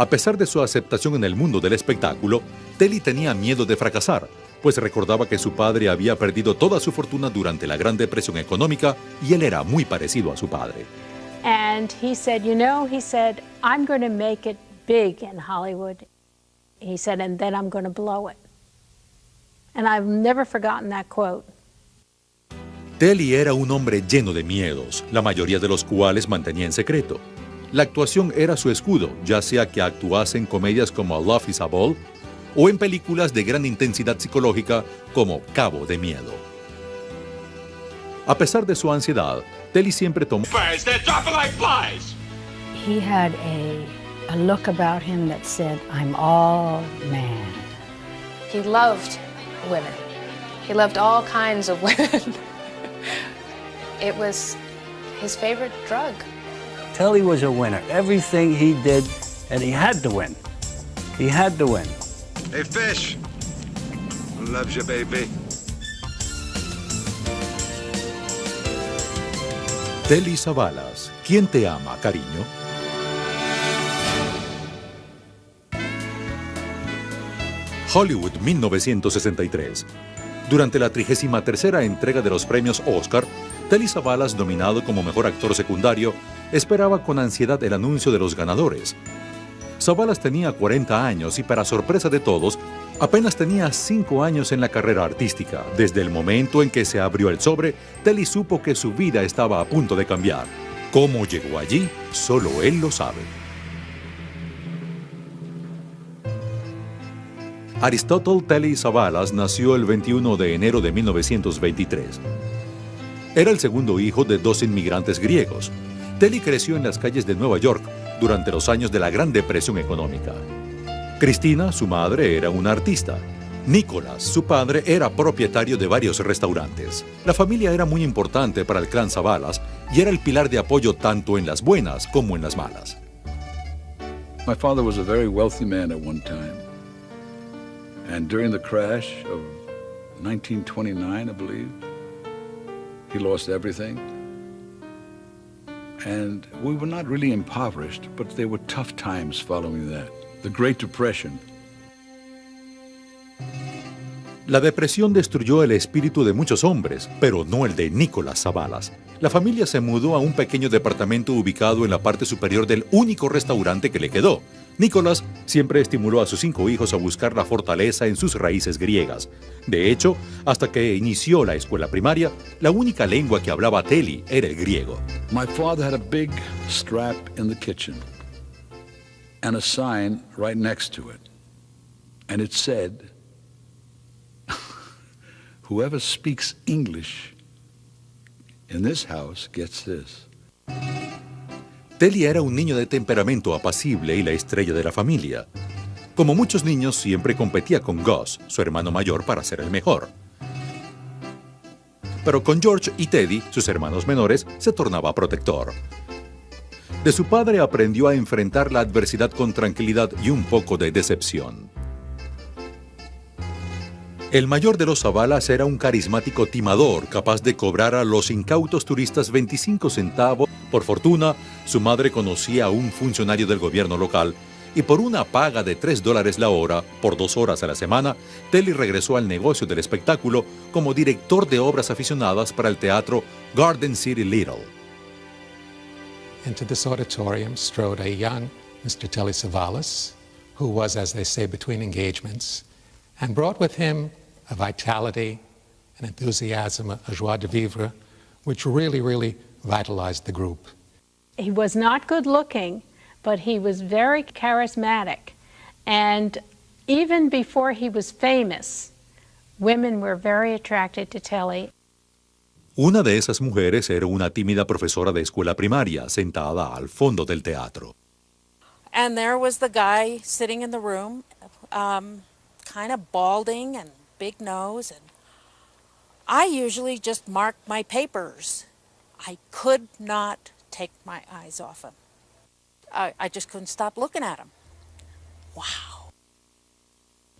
Speaker 2: A pesar de su aceptación en el mundo del espectáculo, Telly tenía miedo de fracasar, pues recordaba que su padre había perdido toda su fortuna durante la Gran Depresión económica y él era muy parecido a su padre.
Speaker 19: And he said, I'm going to make it big in Hollywood. He said, and then I'm going to blow it. And I've never forgotten that quote.
Speaker 2: Telly era un hombre lleno de miedos, la mayoría de los cuales mantenía en secreto. La actuación era su escudo, ya sea que actuase en comedias como Love is a Ball o en películas de gran intensidad psicológica como Cabo de Miedo. A pesar de su ansiedad, Telly siempre tomó...
Speaker 10: They're dropping like flies.
Speaker 19: He had a look about him that said, I'm all man.
Speaker 9: He loved women. He loved all kinds of women. It was his favorite drug.
Speaker 3: Telly was a winner. Everything he did, and he had to win. He had to win.
Speaker 4: Hey, Fish. Who loves you, baby?
Speaker 2: Telly Savalas, ¿quién te ama, cariño? Hollywood, 1963. Durante la 33ª entrega de los premios Oscar, Telly Savalas, nominado como mejor actor secundario, esperaba con ansiedad el anuncio de los ganadores. Savalas tenía 40 años y, para sorpresa de todos, apenas tenía 5 años en la carrera artística. Desde el momento en que se abrió el sobre, Telly supo que su vida estaba a punto de cambiar. ¿Cómo llegó allí? Solo él lo sabe. Aristotle Telly Savalas nació el 21 de enero de 1923. Era el segundo hijo de 2 inmigrantes griegos. Telly creció en las calles de Nueva York durante los años de la Gran Depresión económica. Cristina, su madre, era una artista. Nicholas, su padre, era propietario de varios restaurantes. La familia era muy importante para el clan Savalas y era el pilar de apoyo tanto en las buenas como en las malas.
Speaker 11: My father was a very wealthy man at one time. And during the crash of 1929, I believe, he lost everything. And we were not really impoverished, but there were tough times following that. The Great Depression.
Speaker 2: La depresión destruyó el espíritu de muchos hombres, pero no el de Nicholas Savalas. La familia se mudó a un pequeño departamento ubicado en la parte superior del único restaurante que le quedó. Nicholas siempre estimuló a sus 5 hijos a buscar la fortaleza en sus raíces griegas. De hecho, hasta que inició la escuela primaria, la única lengua que hablaba Telly era el griego.
Speaker 11: My father had a big strap in the kitchen and a sign right next to it. And it said, "Whoever speaks English in this house gets this."
Speaker 2: Telly era un niño de temperamento apacible y la estrella de la familia. Como muchos niños, siempre competía con Gus, su hermano mayor, para ser el mejor. Pero con George y Teddy, sus hermanos menores, se tornaba protector. De su padre aprendió a enfrentar la adversidad con tranquilidad y un poco de decepción. El mayor de los Savalas era un carismático timador, capaz de cobrar a los incautos turistas 25 centavos. Por fortuna, su madre conocía a un funcionario del gobierno local y por una paga de $3 la hora, por 2 horas a la semana, Telly regresó al negocio del espectáculo como director de obras aficionadas para el teatro Garden City Little.
Speaker 8: Into this auditorium strode a young Mr. Telly Savalas, who was, as they say, between engagements, and brought with him a vitality, an enthusiasm, a joie de vivre, which really vitalized the group.
Speaker 1: He was not good looking, but he was very charismatic. And even before he was famous, women were very attracted to Telly.
Speaker 2: Una de esas mujeres era una tímida profesora de escuela primaria sentada al fondo del teatro.
Speaker 18: And there was the guy sitting in the room, kind of balding and big nose, and I usually just marked my papers. I could not take my eyes off him. I just couldn't stop looking at him. Wow.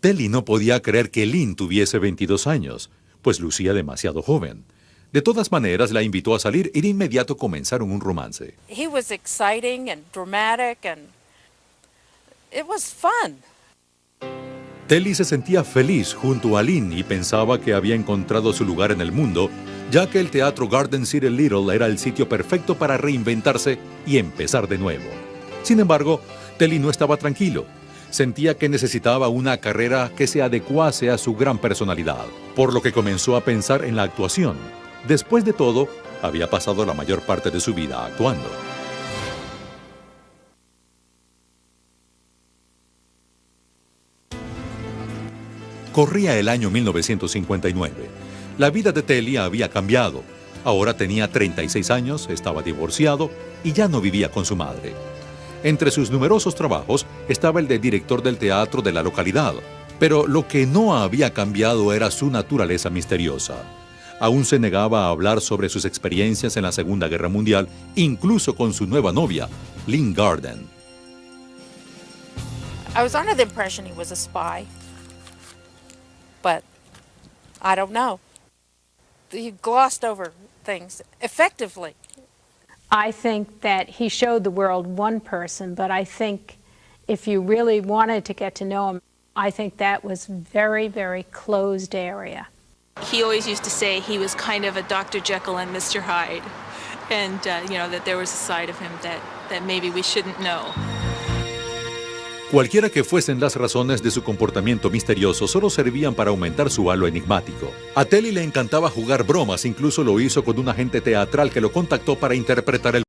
Speaker 2: Telly no podía creer que Lynn tuviese 22 años, pues lucía demasiado joven. De todas maneras, la invitó a salir y de inmediato comenzaron un romance.
Speaker 18: He was exciting and dramatic, and it was fun.
Speaker 2: Telly se sentía feliz junto a Lynn y pensaba que había encontrado su lugar en el mundo, ya que el teatro Garden City Little era el sitio perfecto para reinventarse y empezar de nuevo. Sin embargo, Telly no estaba tranquilo. Sentía que necesitaba una carrera que se adecuase a su gran personalidad, por lo que comenzó a pensar en la actuación. Después de todo, había pasado la mayor parte de su vida actuando. Corría el año 1959. La vida de Telly había cambiado. Ahora tenía 36 años, estaba divorciado y ya no vivía con su madre. Entre sus numerosos trabajos estaba el de director del teatro de la localidad, pero lo que no había cambiado era su naturaleza misteriosa. Aún se negaba a hablar sobre sus experiencias en la Segunda Guerra Mundial, incluso con su nueva novia, Lynn Garden.
Speaker 18: I was under the impression he was a spy, but I don't know. He glossed over things effectively.
Speaker 1: I think that he showed the world one person, but I think if you really wanted to get to know him, I think that was very closed area.
Speaker 14: He always used to say he was kind of a Dr. Jekyll and Mr. Hyde, and you know, that there was a side of him that maybe we shouldn't know.
Speaker 2: Cualquiera que fuesen las razones de su comportamiento misterioso, solo servían para aumentar su halo enigmático. A Telly le encantaba jugar bromas, incluso lo hizo con un agente teatral que lo contactó para interpretar el